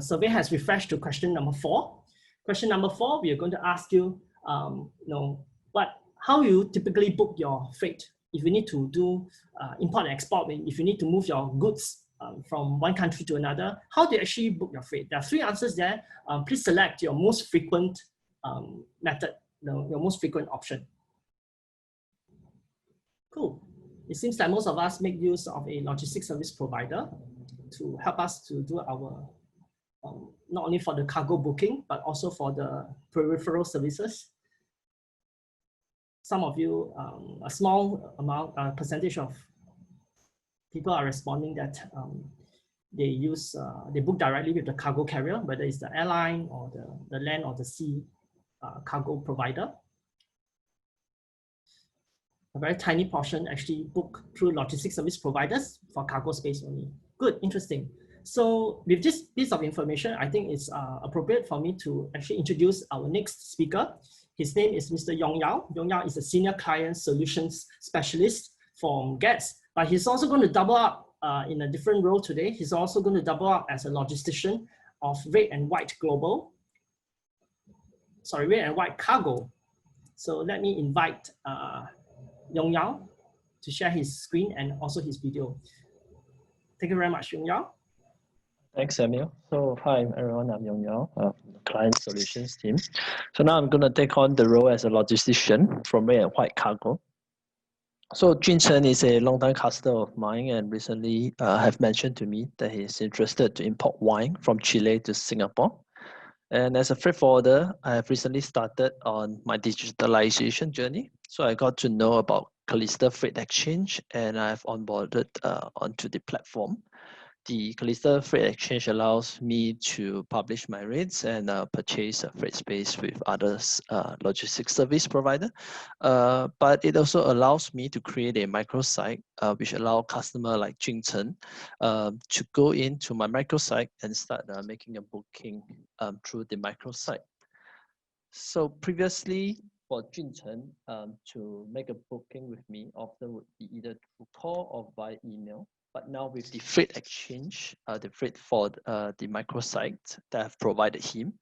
survey has refreshed to question number 4. Question number 4, we are going to ask you, how you typically book your freight. If you need to do import and export, if you need to move your goods from one country to another, how do you actually book your freight? There are 3 answers there. Please select your most frequent method, your most frequent option. Cool. It seems that most of us make use of a logistics service provider to help us to do our, not only for the cargo booking, but also for the peripheral services. Some of you, a small amount, percentage of people are responding that they book directly with the cargo carrier, whether it's the airline or the land or the sea cargo provider. A very tiny portion actually book through logistics service providers for cargo space only. Good, interesting. So with this piece of information, I think it's appropriate for me to actually introduce our next speaker. His name is Mr. Yong Yao. Yong Yao is a senior client solutions specialist from GETS, but he's also going to double up in a different role today. He's also going to double up as a logistician of Red and White Cargo. So let me invite Yong Yao to share his screen and also his video. Thank you very much, Yong Yao. Thanks, Samuel. So hi, everyone. I'm Yong Yao from the Client Solutions team. So now I'm going to take on the role as a logistician from Red and White Cargo. So Jun Chen is a long-time customer of mine and recently have mentioned to me that he's interested to import wine from Chile to Singapore. And as a freight forwarder, I have recently started on my digitalization journey. So I got to know about Calista Freight Exchange and I've onboarded onto the platform. The Calista Freight Exchange allows me to publish my rates and purchase freight space with others logistics service provider. But it also allows me to create a microsite which allow customer like Jing Chen to go into my microsite and start making a booking through the microsite. So previously for Jing Chen to make a booking with me often would be either through call or by email. But now with the freight exchange, the freight for the microsite that I've provided him,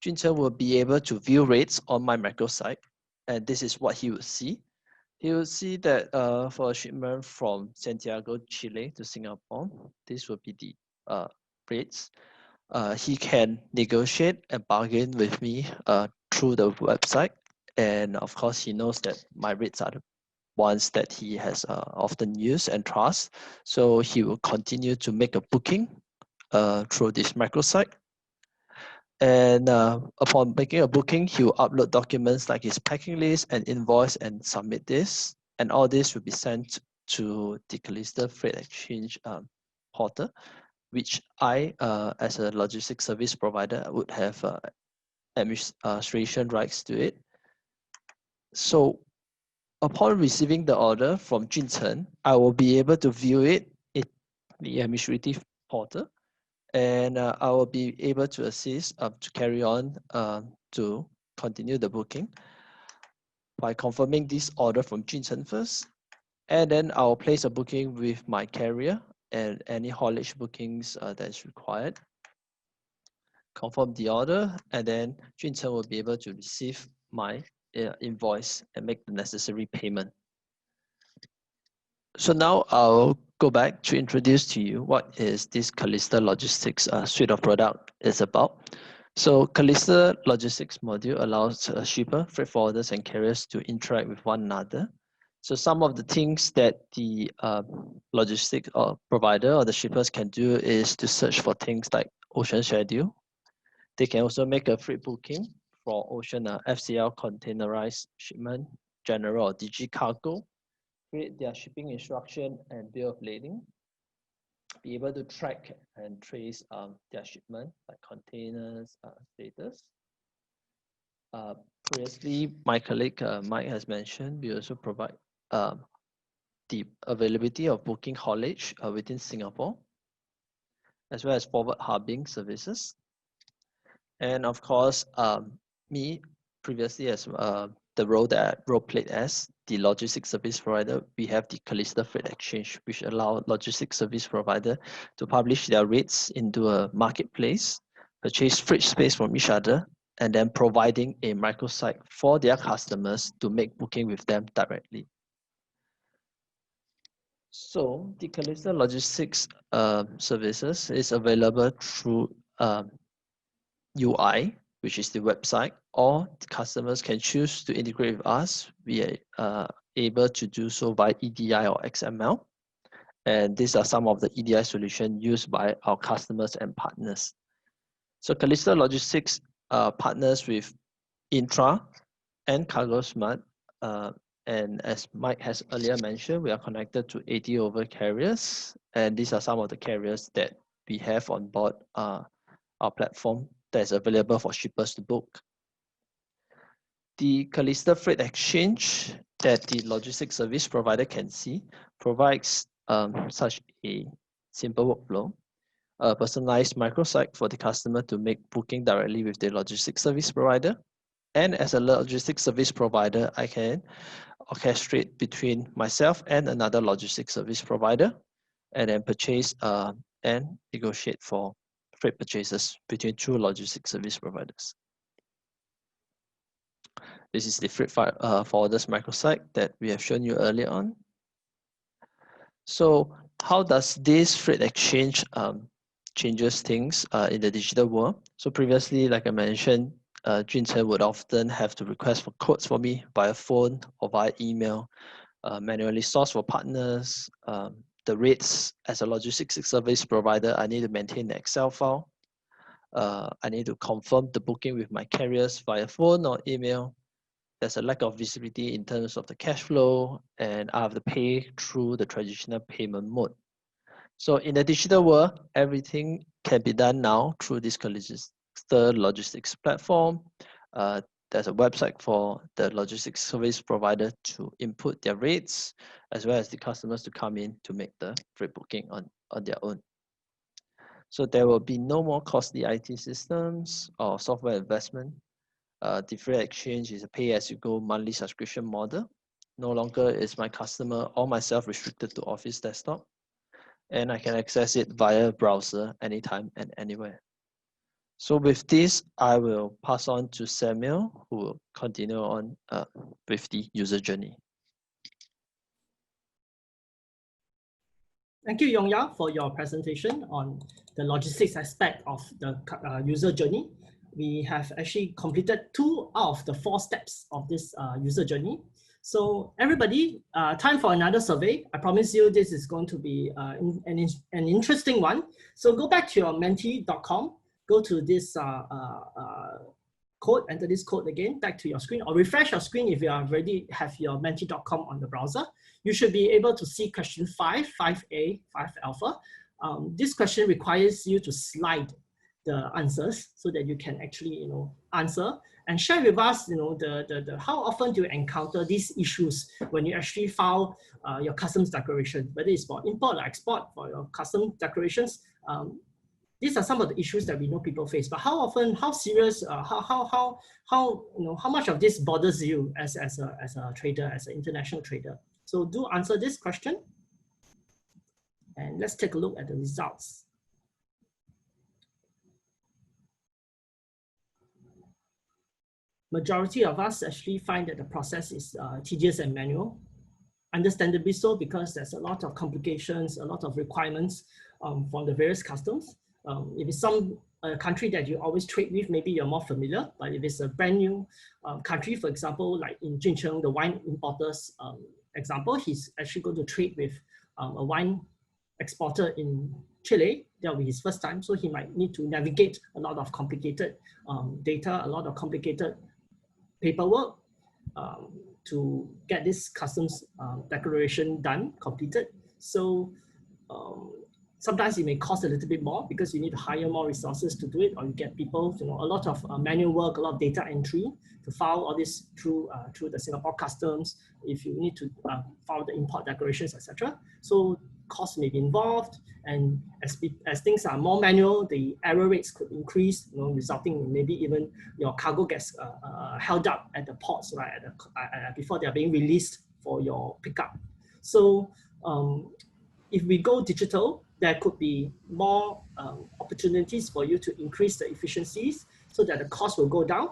Jun Chen will be able to view rates on my microsite. And this is what he will see. He will see that for a shipment from Santiago, Chile to Singapore, this will be the rates. He can negotiate and bargain with me through the website. And of course, he knows that my rates are the ones that he has often used and trust. So he will continue to make a booking through this microsite. And upon making a booking, he will upload documents like his packing list and invoice and submit this. And all this will be sent to the Calista Freight Exchange portal, which I, as a logistics service provider, would have administration rights to it. So upon receiving the order from Jun Chen, I will be able to view it in the administrative portal, and I will be able to assist to carry on to continue the booking. by confirming this order from Junchen first, and then I'll place a booking with my carrier and any haulage bookings that is required. Confirm the order, and then Junchen will be able to receive my invoice and make the necessary payment. So now I'll go back to introduce to you what is this Callista Logistics suite of product is about. So Callista Logistics module allows shipper, freight forwarders, and carriers to interact with one another. So some of the things that the logistics provider or the shippers can do is to search for things like ocean schedule. They can also make a freight booking for ocean FCL containerized shipment, general or DG cargo, create their shipping instruction and bill of lading, be able to track and trace their shipment, like containers status. Previously, my colleague Mike has mentioned, we also provide the availability of booking haulage within Singapore, as well as forward hubbing services. And of course, me previously as the role that I role played as the logistics service provider, we have the Callista Freight Exchange, which allow logistics service provider to publish their rates into a marketplace, purchase freight space from each other, and then providing a microsite for their customers to make booking with them directly. So the Callista Logistics services is available through UI, which is the website, or the customers can choose to integrate with us. We are able to do so by EDI or XML. And these are some of the EDI solutions used by our customers and partners. So Callista Logistics partners with Intra and CargoSmart. And as Mike has earlier mentioned, we are connected to 80 over carriers. And these are some of the carriers that we have on board our platform that is available for shippers to book. The Callista Freight Exchange that the logistics service provider can see provides such a simple workflow, a personalized microsite for the customer to make booking directly with the logistics service provider. And as a logistics service provider, I can orchestrate between myself and another logistics service provider, and then purchase and negotiate for freight purchases between two logistics service providers. This is the freight forwarders microsite that we have shown you earlier on. So how does this freight exchange changes things in the digital world? So previously, like I mentioned, Junchen would often have to request for quotes for me via phone or via email, manually source for partners, the rates as a logistics service provider. I need to maintain the Excel file. I need to confirm the booking with my carriers via phone or email. There's a lack of visibility in terms of the cash flow, and I have to pay through the traditional payment mode. So in the digital world, everything can be done now through this Callista Logistics platform. There's a website for the logistics service provider to input their rates, as well as the customers to come in to make the freight booking on their own. So there will be no more costly IT systems or software investment. The freight exchange is a pay-as-you-go monthly subscription model. No longer is my customer or myself restricted to Office desktop, and I can access it via browser anytime and anywhere. So with this, I will pass on to Samuel, who will continue on with the user journey. Thank you, Yong-Ya, for your presentation on the logistics aspect of the user journey. We have actually completed 2 out of the 4 steps of this user journey. So everybody, time for another survey. I promise you this is going to be an interesting one. So go back to your menti.com, go to this code, enter this code again, back to your screen, or refresh your screen if you already have your menti.com on the browser. You should be able to see question 5, 5A, 5 alpha. This question requires you to slide the answers so that you can actually, answer and share with us, how often do you encounter these issues when you actually file your customs declaration, whether it's for import or export for your customs declarations. these are some of the issues that we know people face. But how often, how serious, how much of this bothers you as a trader, as an international trader? So do answer this question. And let's take a look at the results. Majority of us actually find that the process is tedious and manual. Understandably so, because there's a lot of complications, a lot of requirements from the various customs. If it's some country that you always trade with, maybe you're more familiar, but if it's a brand new country, for example, like in Jincheng, the wine importers example, he's actually going to trade with a wine exporter in Chile. That'll be his first time, so he might need to navigate a lot of complicated data, a lot of complicated paperwork to get this customs declaration done, completed. So sometimes it may cost a little bit more because you need to hire more resources to do it, or you get people, a lot of manual work, a lot of data entry to file all this through the Singapore customs. If you need to file the import declarations, etc. So costs may be involved, and as things are more manual, the error rates could increase, resulting in maybe even your cargo gets held up at the ports, right, before they're being released for your pickup. So if we go digital, there could be more opportunities for you to increase the efficiencies so that the cost will go down.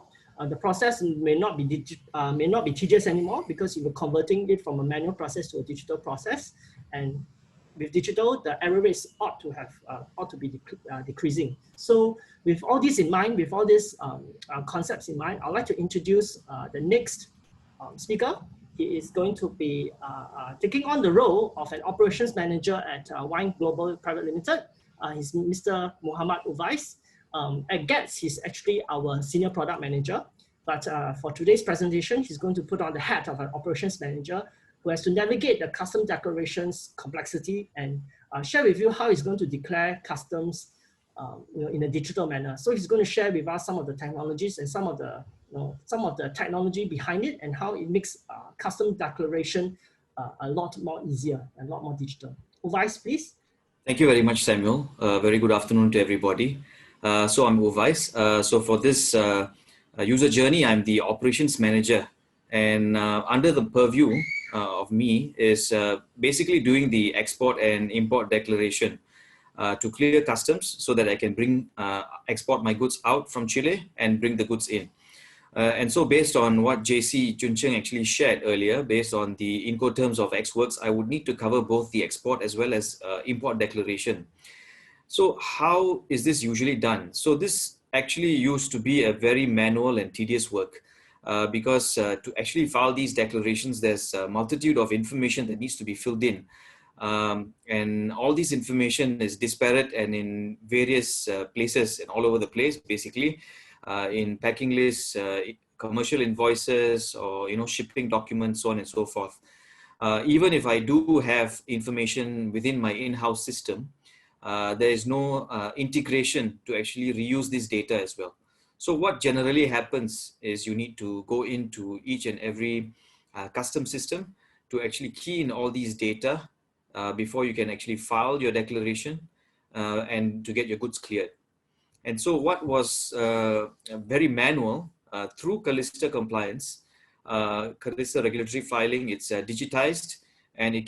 The process may not be tedious anymore because you're converting it from a manual process to a digital process, and with digital, the error rates ought to be decreasing. So with all this in mind, with all these concepts in mind, I'd like to introduce the next speaker. He is going to be taking on the role of an operations manager at Wine Global Private Limited. He's Mr. Muhammad Uwais. At GETS, he's actually our senior product manager. But for today's presentation, he's going to put on the hat of an operations manager who has to navigate the custom declarations complexity and share with you how he's going to declare customs in a digital manner. So he's going to share with us some of the technologies and some of the technology behind it and how it makes custom declaration a lot more easier and a lot more digital. Uwais, please. Thank you very much, Samuel. Very good afternoon to everybody. So I'm Uwais. So for this user journey, I'm the operations manager, and under the purview of me is basically doing the export and import declaration to clear customs so that I can export my goods out from Chile and bring the goods in. And so based on what JC Chuncheng actually shared earlier, based on the Incoterms of Ex-Works, I would need to cover both the export as well as import declaration. So how is this usually done? So this actually used to be a very manual and tedious work because to actually file these declarations, there's a multitude of information that needs to be filled in. And all this information is disparate and in various places and all over the place, basically. In packing lists, commercial invoices, or shipping documents, so on and so forth. Even if I do have information within my in-house system, there is no integration to actually reuse this data as well. So what generally happens is you need to go into each and every custom system to actually key in all these data before you can actually file your declaration and to get your goods cleared. And so what was very manual through Calista compliance, Calista regulatory filing, it's digitized, and we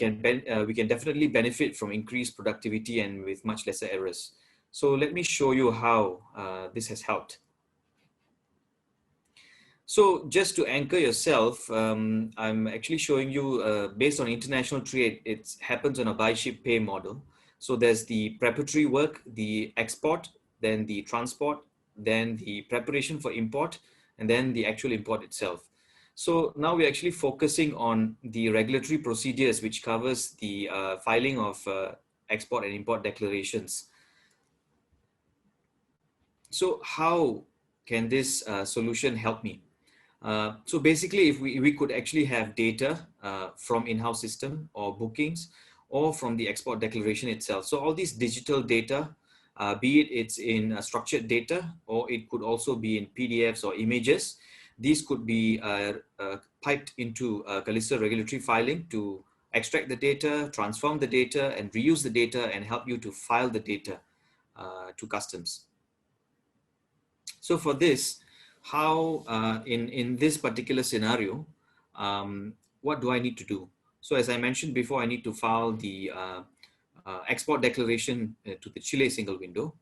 can definitely benefit from increased productivity and with much lesser errors. So let me show you how this has helped. So just to anchor yourself, I'm actually showing you based on international trade, it happens on a buy, ship, pay model. So there's the preparatory work, the export, then the transport, then the preparation for import, and then the actual import itself. So now we're actually focusing on the regulatory procedures, which covers the filing of export and import declarations. So how can this solution help me? So basically, if we could actually have data from in-house system or bookings or from the export declaration itself. So all these digital data, be it it's in structured data, or it could also be in PDFs or images. These could be piped into Calista regulatory filing to extract the data, transform the data, and reuse the data and help you to file the data to customs. So for this, how in this particular scenario, what do I need to do? So as I mentioned before, I need to file the export declaration to the Chile single window,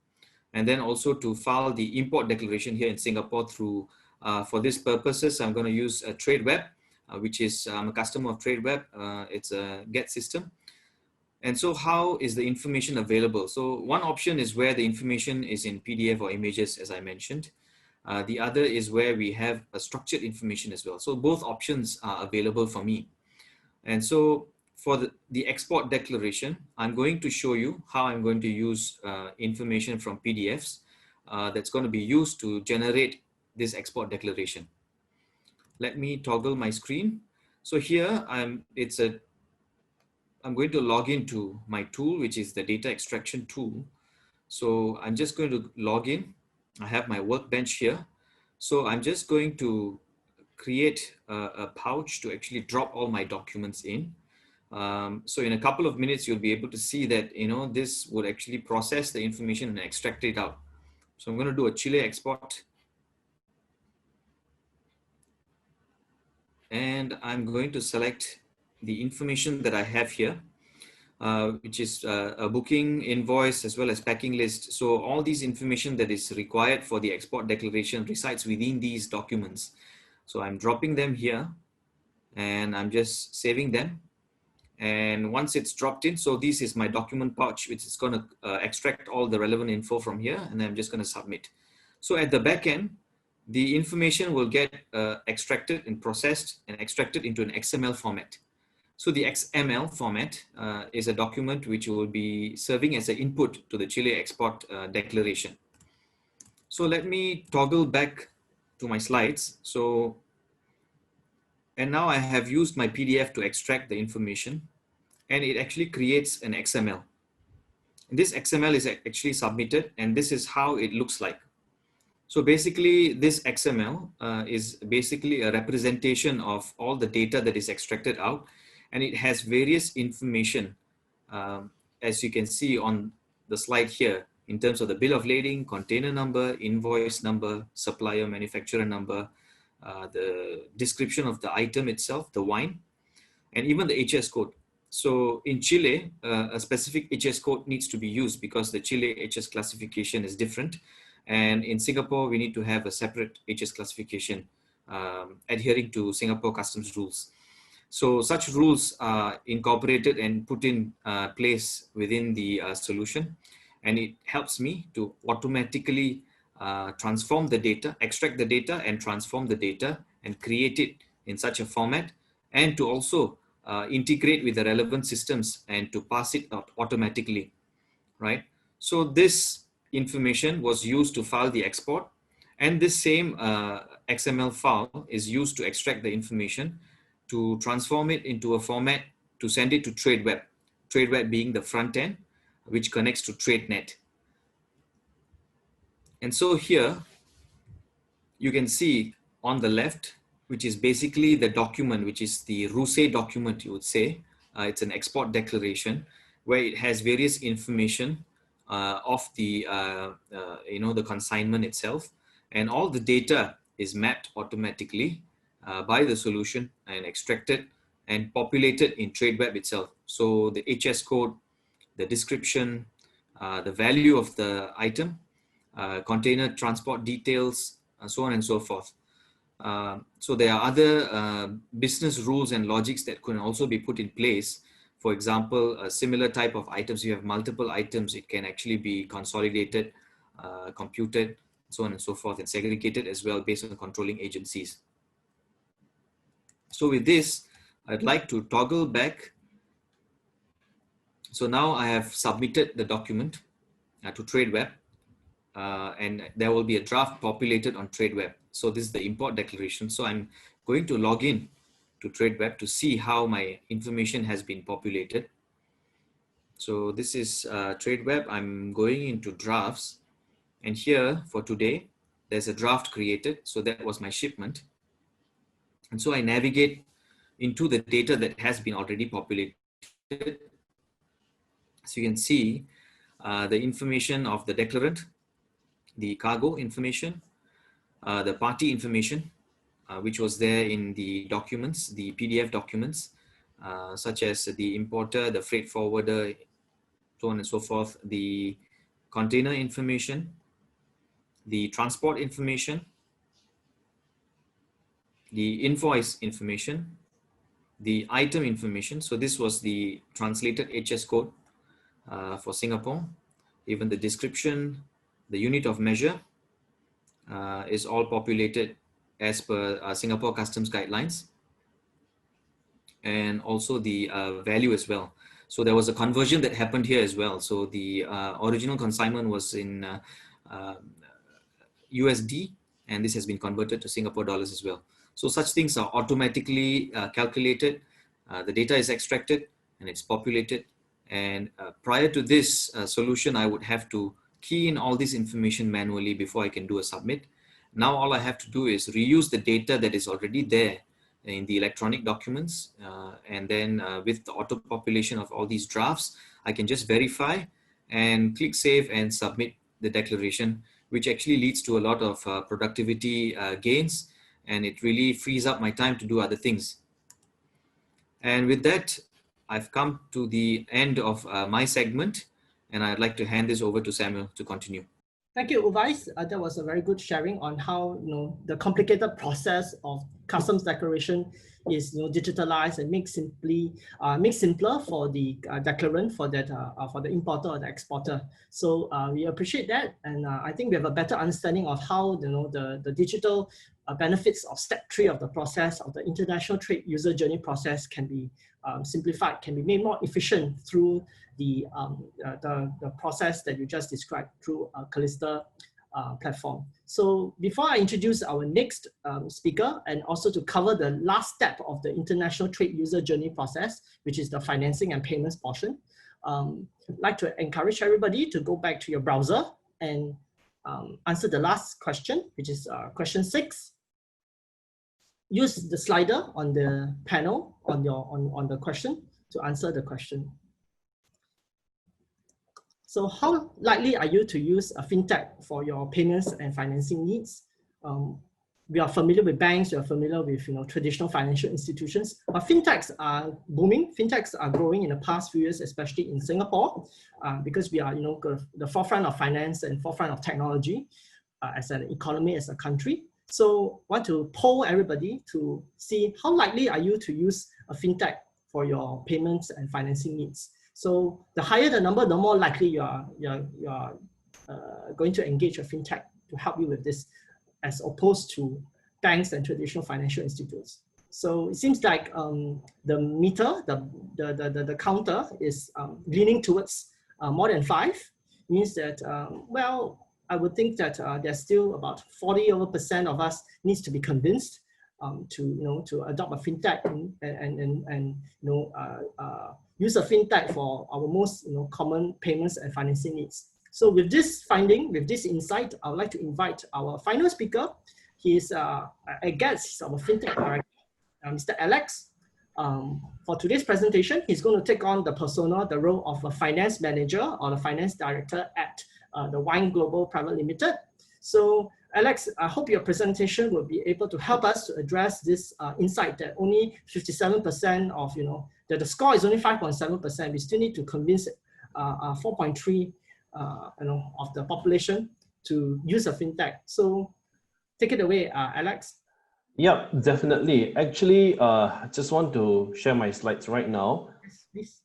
and then also to file the import declaration here in Singapore through, for these purposes, I'm going to use a TradeWeb, which is I'm a customer of TradeWeb. It's a GET system. And so how is the information available? So one option is where the information is in PDF or images, as I mentioned. The other is where we have a structured information as well. So both options are available for me. And so for the export declaration, I'm going to show you how I'm going to use information from PDFs that's going to be used to generate this export declaration. Let me toggle my screen. So here I'm going to log into my tool, which is the data extraction tool. So I'm just going to log in. I have my workbench here. So I'm just going to create a pouch to actually drop all my documents in. So in a couple of minutes, you'll be able to see that, this would actually process the information and extract it out. So I'm going to do a Chile export. And I'm going to select the information that I have here, which is a booking invoice as well as packing list. So all these information that is required for the export declaration resides within these documents. So I'm dropping them here and I'm just saving them. And once it's dropped in, so this is my document pouch, which is going to extract all the relevant info from here, and I'm just going to submit. So at the back end, the information will get extracted and processed and extracted into an XML format. So the XML format is a document which will be serving as an input to the Chile export declaration. So let me toggle back to my slides. So, and now I have used my PDF to extract the information, and it actually creates an XML. And this XML is actually submitted, and this is how it looks like. So basically, this XML is basically a representation of all the data that is extracted out, and it has various information, as you can see on the slide here, in terms of the bill of lading, container number, invoice number, supplier, manufacturer number, the description of the item itself, the wine, and even the HS code. So in Chile, a specific HS code needs to be used because the Chile HS classification is different. And in Singapore, we need to have a separate HS classification adhering to Singapore customs rules. So such rules are incorporated and put in place within the solution. And it helps me to automatically transform the data, extract the data and transform the data and create it in such a format, and to also integrate with the relevant systems and to pass it out automatically, right? So this information was used to file the export, and this same XML file is used to extract the information, to transform it into a format, to send it to TradeWeb, TradeWeb being the front end, which connects to TradeNet. And so here, you can see on the left, which is basically the document, which is the RUSE document, you would say. It's an export declaration where it has various information of the, the consignment itself. And all the data is mapped automatically by the solution and extracted and populated in TradeWeb itself. So the HS code, the description, the value of the item, container transport details, so on and so forth. So there are other business rules and logics that can also be put in place. For example, a similar type of items, you have multiple items, it can actually be consolidated, computed, so on and so forth, and segregated as well based on controlling agencies. So with this, I'd like to toggle back. So now I have submitted the document to TradeWeb, and there will be a draft populated on TradeWeb. So this is the import declaration. So I'm going to log in to TradeWeb to see how my information has been populated. So this is TradeWeb. I'm going into drafts, and here for today, there's a draft created. So that was my shipment. And so I navigate into the data that has been already populated. So you can see the information of the declarant, the cargo information, the party information, which was there in the documents, the PDF documents, such as the importer, the freight forwarder, so on and so forth, the container information, the transport information, the invoice information, the item information. So this was the translated HS code for Singapore. Even the description, the unit of measure is all populated as per Singapore Customs guidelines, and also the value as well. So there was a conversion that happened here as well. So the original consignment was in USD, and this has been converted to Singapore dollars as well. So such things are automatically calculated. The data is extracted and it's populated. And prior to this solution, I would have to key in all this information manually before I can do a submit. Now all I have to do is reuse the data that is already there in the electronic documents. And then with the auto population of all these drafts, I can just verify and click save and submit the declaration, which actually leads to a lot of productivity gains, and it really frees up my time to do other things. And with that, I've come to the end of my segment, and I'd like to hand this over to Samuel to continue. Thank you, Uvais. That was a very good sharing on how the complicated process of customs declaration is digitalized and made simpler for the declarant, for the importer or the exporter. So we appreciate that, and I think we have a better understanding of how the digital benefits of step 3 of the process of the international trade user journey process can be simplified, can be made more efficient through the process that you just described through Calista platform. So before I introduce our next speaker, and also to cover the last step of the international trade user journey process, which is the financing and payments portion, I'd like to encourage everybody to go back to your browser and answer the last question, which is question 6. Use the slider on the panel on the question to answer the question. So how likely are you to use a fintech for your payments and financing needs? We are familiar with banks, we are familiar with traditional financial institutions, but fintechs are booming. Fintechs are growing in the past few years, especially in Singapore, because we are the forefront of finance and forefront of technology as an economy, as a country. So I want to poll everybody to see how likely are you to use a fintech for your payments and financing needs. So the higher the number, the more likely you are going to engage a fintech to help you with this, as opposed to banks and traditional financial institutes. So it seems like the meter, the counter is leaning towards more than 5. Means that well, I would think that there's still about 40% of us needs to be convinced to adopt a fintech and use a fintech for our most common payments and financing needs. So with this finding, with this insight, I would like to invite our final speaker. He's a guest, he's our fintech director, Mr. Alex. For today's presentation, he's going to take on the persona, the role of a finance manager or the finance director at the Wine Global Private Limited. So Alex, I hope your presentation will be able to help us to address this insight that only 57% of, that the score is only 5.7%. We still need to convince 4.3 of the population to use a fintech. So take it away, Alex. Yeah, definitely. Actually, I just want to share my slides right now. Yes, please.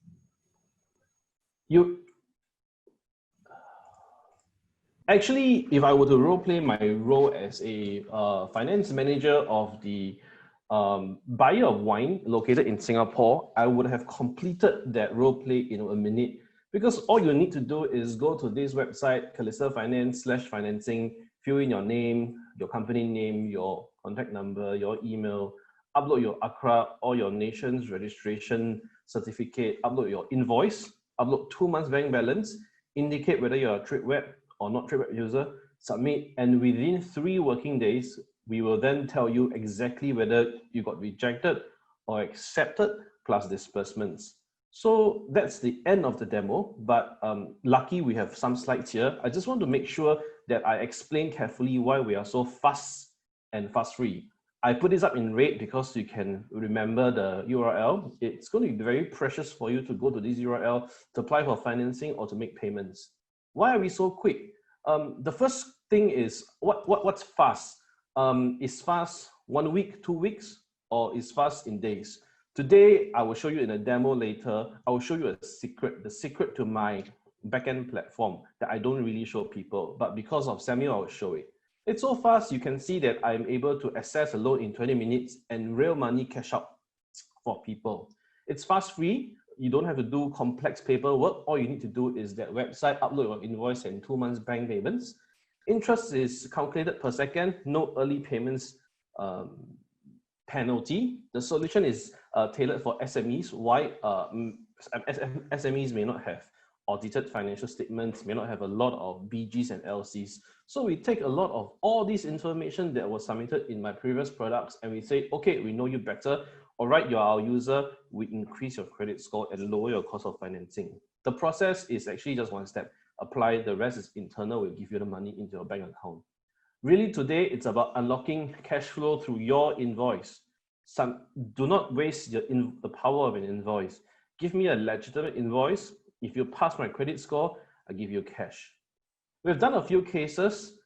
Actually, if I were to role play my role as a finance manager of the buyer of wine located in Singapore, I would have completed that role play in a minute, because all you need to do is go to this website, Calista Finance/financing, fill in your name, your company name, your contact number, your email, upload your ACRA or your nation's registration certificate, upload your invoice, upload 2 months bank balance, indicate whether you're a TradeWeb or not TradeWeb user, submit, and within 3 working days, we will then tell you exactly whether you got rejected or accepted plus disbursements. So that's the end of the demo, but lucky we have some slides here. I just want to make sure that I explain carefully why we are so fast and fuss-free. I put this up in red because you can remember the URL. It's going to be very precious for you to go to this URL to apply for financing or to make payments. Why are we so quick? The first thing is, what's fast? Is fast 1 week, 2 weeks, or is fast in days? Today, I will show you in a demo later, I will show you a secret, the secret to my backend platform that I don't really show people, but because of Samuel, I will show it. It's so fast, you can see that I'm able to access a loan in 20 minutes and real money cash out for people. It's fast free. You don't have to do complex paperwork. All you need to do is that website, upload your invoice and 2 months bank payments. Interest is calculated per second, no early payments penalty. The solution is tailored for SMEs. Why SMEs may not have audited financial statements, may not have a lot of BGs and LCs. So we take a lot of all this information that was submitted in my previous products and we say, okay, we know you better. All right, you're our user. We increase your credit score and lower your cost of financing. The process is actually just one step. Apply, the rest is internal. We'll give you the money into your bank account. Really today, it's about unlocking cash flow through your invoice. Do not waste the power of an invoice. Give me a legitimate invoice. If you pass my credit score, I give you cash. We've done a few cases.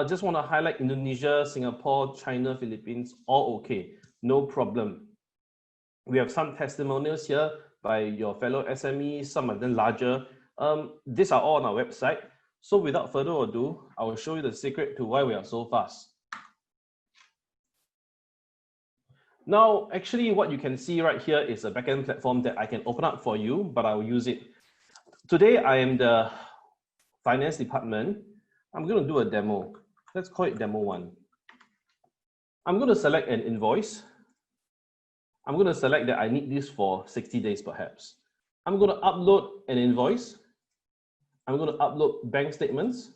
Just want to highlight Indonesia, Singapore, China, Philippines, all okay, no problem. We have some testimonials here by your fellow SMEs, some of them larger. These are all on our website. So without further ado, I will show you the secret to why we are so fast. Now, actually what you can see right here is a backend platform that I can open up for you, but I will use it. Today, I am the finance department. I'm going to do a demo. Let's call it demo 1. I'm going to select an invoice. I'm going to select that I need this for 60 days perhaps. I'm going to upload an invoice. I'm going to upload bank statements,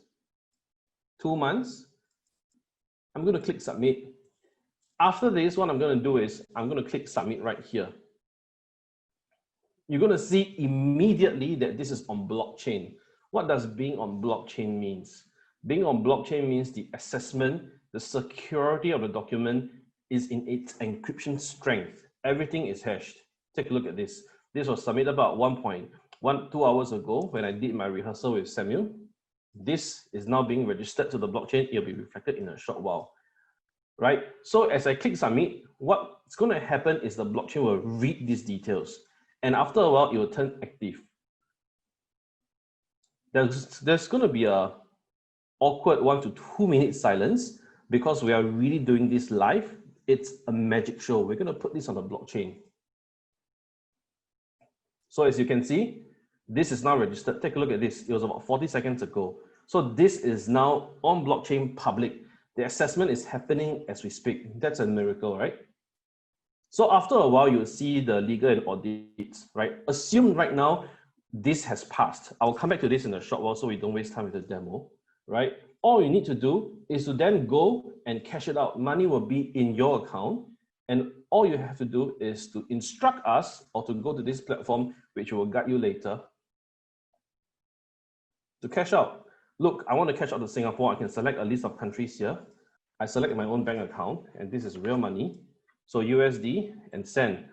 2 months. I'm going to click submit. After this, what I'm going to do is I'm going to click submit right here. You're going to see immediately that this is on blockchain. What does being on blockchain means? Being on blockchain means the assessment, the security of the document is in its encryption strength. Everything is hashed. Take a look at this. This was submitted about 2 hours ago when I did my rehearsal with Samuel. This is now being registered to the blockchain. It'll be reflected in a short while, right? So as I click submit, what's going to happen is the blockchain will read these details. And after a while, it will turn active. There's going to be a awkward 1 to 2 minute silence because we are really doing this live. It's a magic show. We're going to put this on the blockchain. So as you can see, this is now registered. Take a look at this. It was about 40 seconds ago. So this is now on blockchain public. The assessment is happening as we speak. That's a miracle, right? So after a while, you'll see the legal and audits, right? Assume right now, this has passed. I'll come back to this in a short while so we don't waste time with the demo, right? All you need to do is to then go and cash it out. Money will be in your account. And all you have to do is to instruct us or to go to this platform, which will guide you later, to cash out. Look, I want to cash out to Singapore. I can select a list of countries here. I select my own bank account, and this is real money. So USD and send.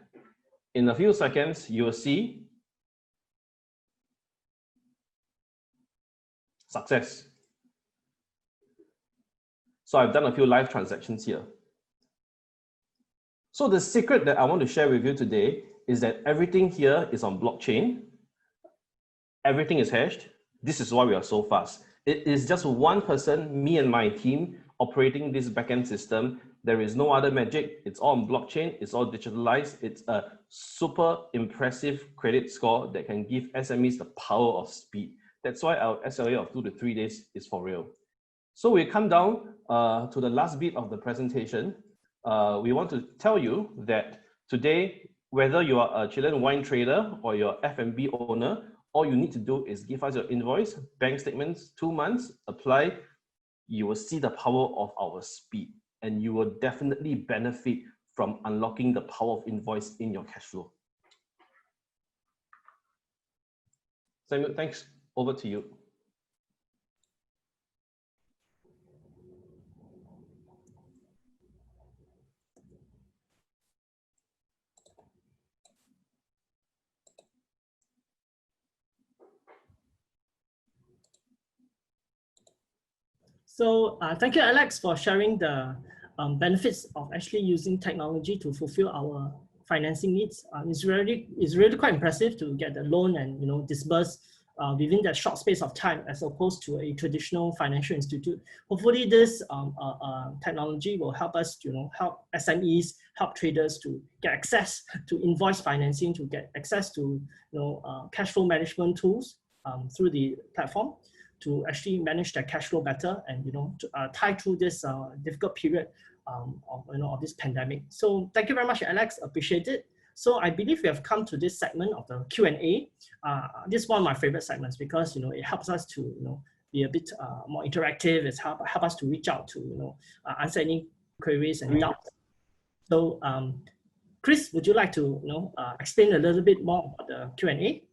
In a few seconds, you will see success. So I've done a few live transactions here. So the secret that I want to share with you today is that everything here is on blockchain. Everything is hashed. This is why we are so fast. It is just one person, me and my team, operating this backend system. There is no other magic. It's all on blockchain. It's all digitalized. It's a super impressive credit score that can give SMEs the power of speed. That's why our SLA of 2 to 3 days is for real. So we come down to the last bit of the presentation. We want to tell you that today, whether you are a Chilean wine trader or you're F&B owner, all you need to do is give us your invoice, bank statements, 2 months, apply. You will see the power of our speed, and you will definitely benefit from unlocking the power of invoice in your cash flow. Samuel, thanks. Over to you. So thank you, Alex, for sharing the benefits of actually using technology to fulfill our financing needs. It's really quite impressive to get the loan and disburse within that short space of time, as opposed to a traditional financial institute. Hopefully, this technology will help us, help SMEs, help traders to get access to invoice financing, to get access to cash flow management tools through the platform, to actually manage their cash flow better and to, tie through this difficult period of this pandemic. So thank you very much, Alex. Appreciate it. So I believe we have come to this segment of the Q&A. This is one of my favorite segments because it helps us to be a bit more interactive. It's help us to reach out to answer any queries and doubts. So Chris, would you like to explain a little bit more about the Q&A?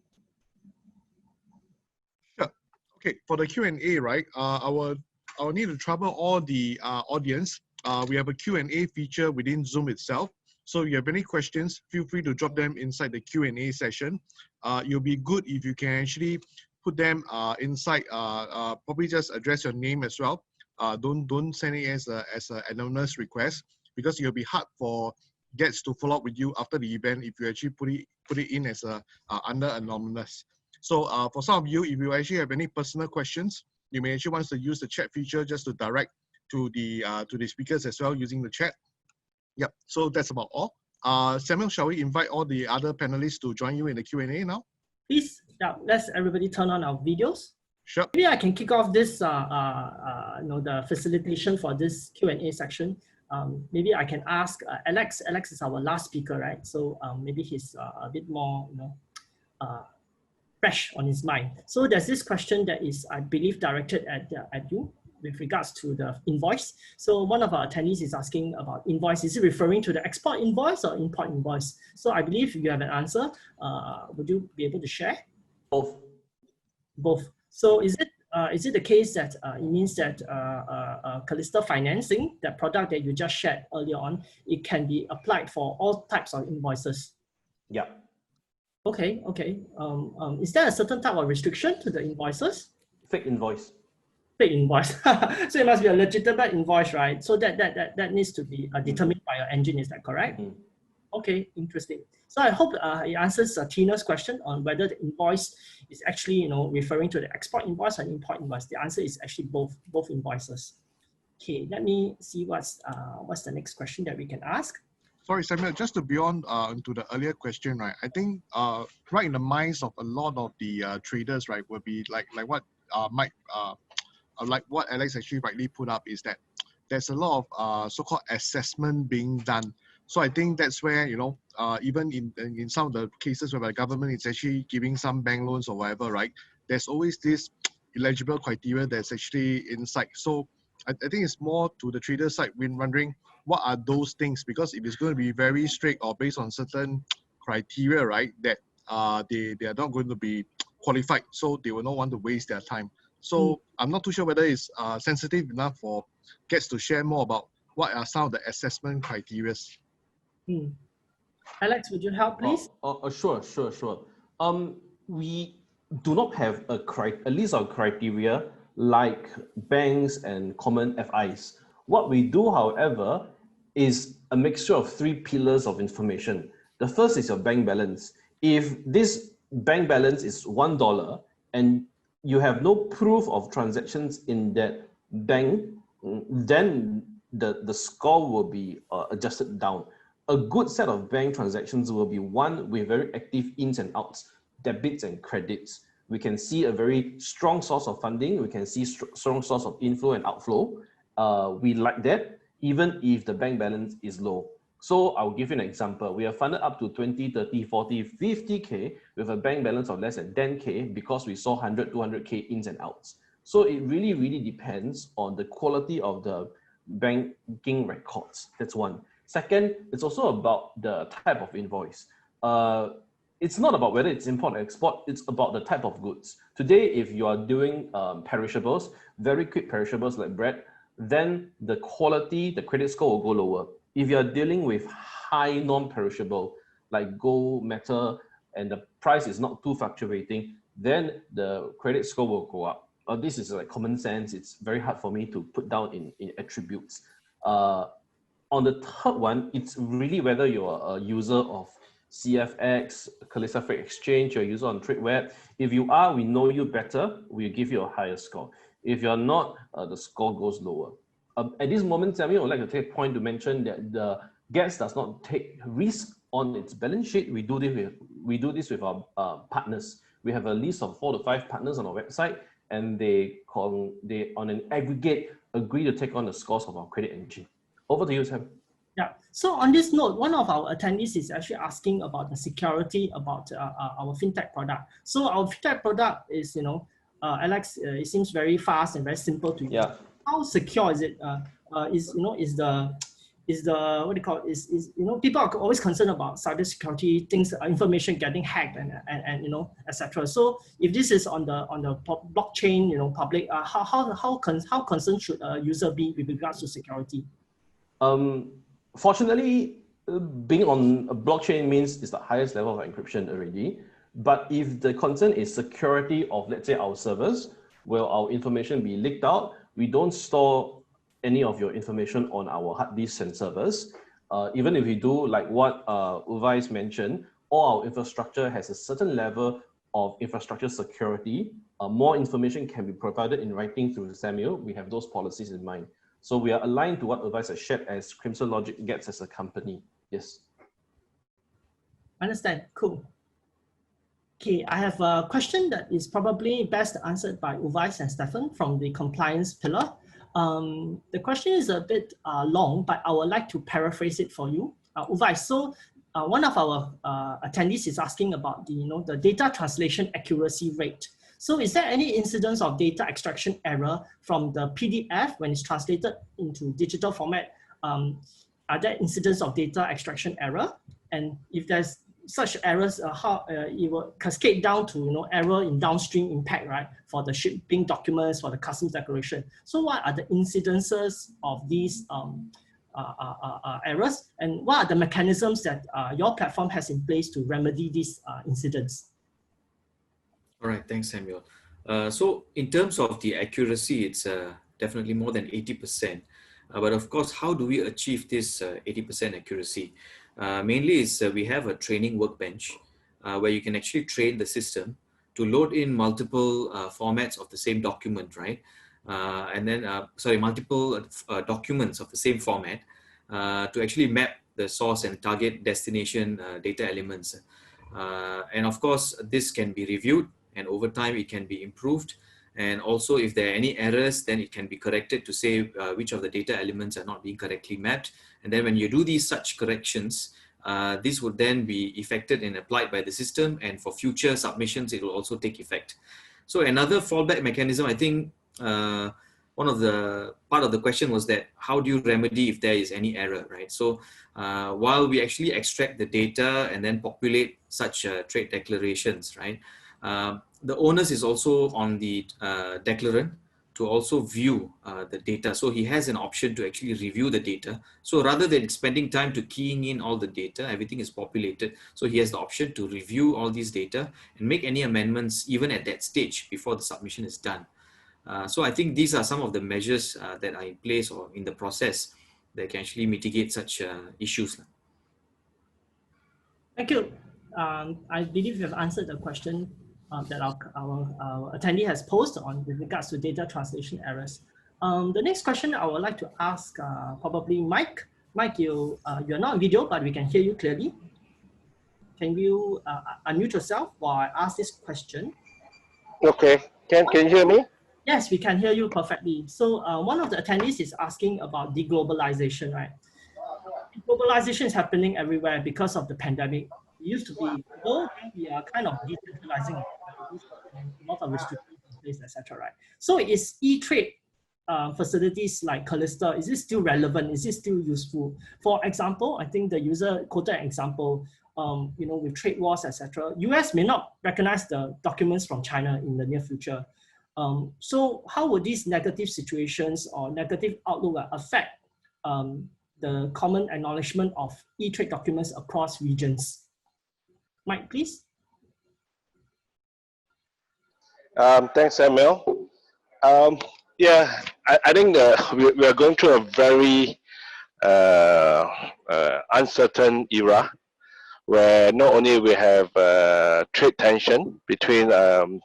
Okay, for the Q&A, right, I will need to trouble all the audience. We have a Q&A feature within Zoom itself. So if you have any questions, feel free to drop them inside the Q&A session. It'll be good if you can actually put them inside, probably just address your name as well. Don't send it as an anonymous request, because it'll be hard for Gets to follow up with you after the event if you actually put it in as under anonymous. So for some of you, if you actually have any personal questions, you may actually want to use the chat feature just to direct to the speakers as well using the chat. Yep, so that's about all. Samuel, shall we invite all the other panelists to join you in the Q&A now? Please, yeah, let's everybody turn on our videos. Sure. Maybe I can kick off this, the facilitation for this Q&A section. Maybe I can ask Alex. Alex is our last speaker, right? So maybe he's a bit more, fresh on his mind. So there's this question that is, I believe, directed at you with regards to the invoice. So one of our attendees is asking about invoice. Is it referring to the export invoice or import invoice? So I believe you have an answer. Would you be able to share? Both. Both. So is it the case that it means that Calista financing, that product that you just shared earlier on, it can be applied for all types of invoices? Yeah. Okay. Is there a certain type of restriction to the invoices? Fake invoice. Fake invoice. So it must be a legitimate invoice, right? So that needs to be determined by your engine. Is that correct? Mm. Okay, interesting. So I hope it answers Tina's question on whether the invoice is actually referring to the export invoice and import invoice. The answer is actually both invoices. Okay, let me see what's the next question that we can ask. Sorry, Samuel, just to be on to the earlier question, right? I think right in the minds of a lot of the traders, right, will be like what Mike, like what Alex actually rightly put up, is that there's a lot of so-called assessment being done. So I think that's where, even in some of the cases where the government is actually giving some bank loans or whatever, right? There's always this eligible criteria that's actually inside. So I think it's more to the trader side when wondering what are those things, because if it's going to be very strict or based on certain criteria, right, that they are not going to be qualified, so they will not want to waste their time. So I'm not too sure whether it's sensitive enough for Gets to share more about what are some of the assessment criteria. Alex, would you help, please? Sure. We do not have a list of criteria like banks and common FIs. What we do, however, is a mixture of 3 pillars of information. The first is your bank balance. If this bank balance is $1 and you have no proof of transactions in that bank, then the score will be adjusted down. A good set of bank transactions will be one with very active ins and outs, debits and credits. We can see a very strong source of funding. We can see strong source of inflow and outflow. We like that, even if the bank balance is low. So I'll give you an example. We have funded up to 20, 30, 40, 50K with a bank balance of less than 10K because we saw 100, 200K ins and outs. So it really depends on the quality of the banking records. That's one. Second, it's also about the type of invoice. it's not about whether it's import or export, it's about the type of goods. Today, if you are doing perishables, very quick perishables like bread, then the quality, the credit score will go lower. If you're dealing with high non-perishable, like gold, metal, and the price is not too fluctuating, then the credit score will go up. This is like common sense. It's very hard for me to put down in attributes. On the third one, it's really whether you're a user of CFX, Calista Freight Exchange, you're a user on TradeWeb. If you are, we know you better, we'll give you a higher score. If you're not, the score goes lower. At this moment, Samuel, I would like to take a point to mention that the GETS does not take risk on its balance sheet. We do this with our partners. We have a list of 4 to 5 partners on our website, and they on an aggregate agree to take on the scores of our credit engine. Over to you, Sam. Yeah, so on this note, one of our attendees is actually asking about the security about our fintech product. So our fintech product is, Alex, it seems very fast and very simple to use. Yeah. How secure is it? People are always concerned about cybersecurity, things, information getting hacked and etc. So if this is on the blockchain, public, how concerned should a user be with regards to security? Fortunately, being on a blockchain means it's the highest level of encryption already. But if the concern is security of, let's say, our servers, will our information be leaked out? We don't store any of your information on our hard disks and servers. Even if we do, like what Uvais mentioned, all our infrastructure has a certain level of infrastructure security. More information can be provided in writing through Samuel. We have those policies in mind. So we are aligned to what Uvais has shared as Crimson Logic gets as a company. Yes. Understand. Cool. Okay, I have a question that is probably best answered by Uvais and Stefan from the compliance pillar. The question is a bit long, but I would like to paraphrase it for you. Uvais, so one of our attendees is asking about the data translation accuracy rate. So is there any incidence of data extraction error from the PDF when it's translated into digital format? Are there incidents of data extraction error? And if there's such errors, how it will cascade down to error in downstream impact, right, for the shipping documents, for the customs declaration. So what are the incidences of these errors, and what are the mechanisms that your platform has in place to remedy these incidents? All right, thanks, Samuel. So in terms of the accuracy, it's definitely more than 80%. But of course, how do we achieve this 80% accuracy? Mainly is we have a training workbench where you can actually train the system to load in multiple formats of the same document, right? And then, multiple documents of the same format to actually map the source and target destination data elements. And of course, this can be reviewed, and over time it can be improved. And also, if there are any errors, then it can be corrected to say which of the data elements are not being correctly mapped. And then when you do these such corrections, this would then be effected and applied by the system. And for future submissions, it will also take effect. So another fallback mechanism, I think one of the part of the question was that how do you remedy if there is any error, right? So while we actually extract the data and then populate such trade declarations, right? The onus is also on the declarant to also view the data. So he has an option to actually review the data. So rather than spending time to keying in all the data, everything is populated. So he has the option to review all these data and make any amendments even at that stage before the submission is done. So I think these are some of the measures that are in place or in the process that can actually mitigate such issues. Thank you. I believe you have answered the question that our attendee has posed on with regards to data translation errors. The next question I would like to ask probably Mike. Mike, you're not on video, but we can hear you clearly. Can you unmute yourself while I ask this question? Okay, can you hear me? Yes, we can hear you perfectly. So one of the attendees is asking about deglobalization, right? Globalization is happening everywhere because of the pandemic. It used to be, though we are kind of decentralizing a lot of restrictions in place, etc. Right? So is e-trade facilities like Calista, is it still relevant? Is it still useful? For example, I think the user quoted an example. with trade wars, etc., US may not recognize the documents from China in the near future. So how would these negative situations or negative outlook affect the common acknowledgement of e-trade documents across regions? Mike, please. Thanks, Samuel. Yeah, I think we are going through a very uncertain era where not only we have trade tension between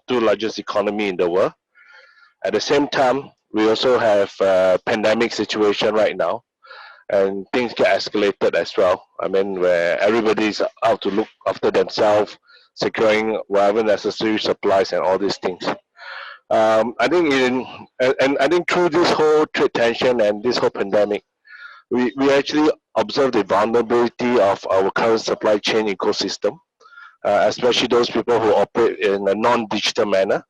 two largest economy in the world, at the same time, we also have a pandemic situation right now, and things get escalated as well. I mean, where everybody's out to look after themselves, securing whatever necessary supplies and all these things. I think I think through this whole trade tension and this whole pandemic, we actually observe the vulnerability of our current supply chain ecosystem, especially those people who operate in a non-digital manner,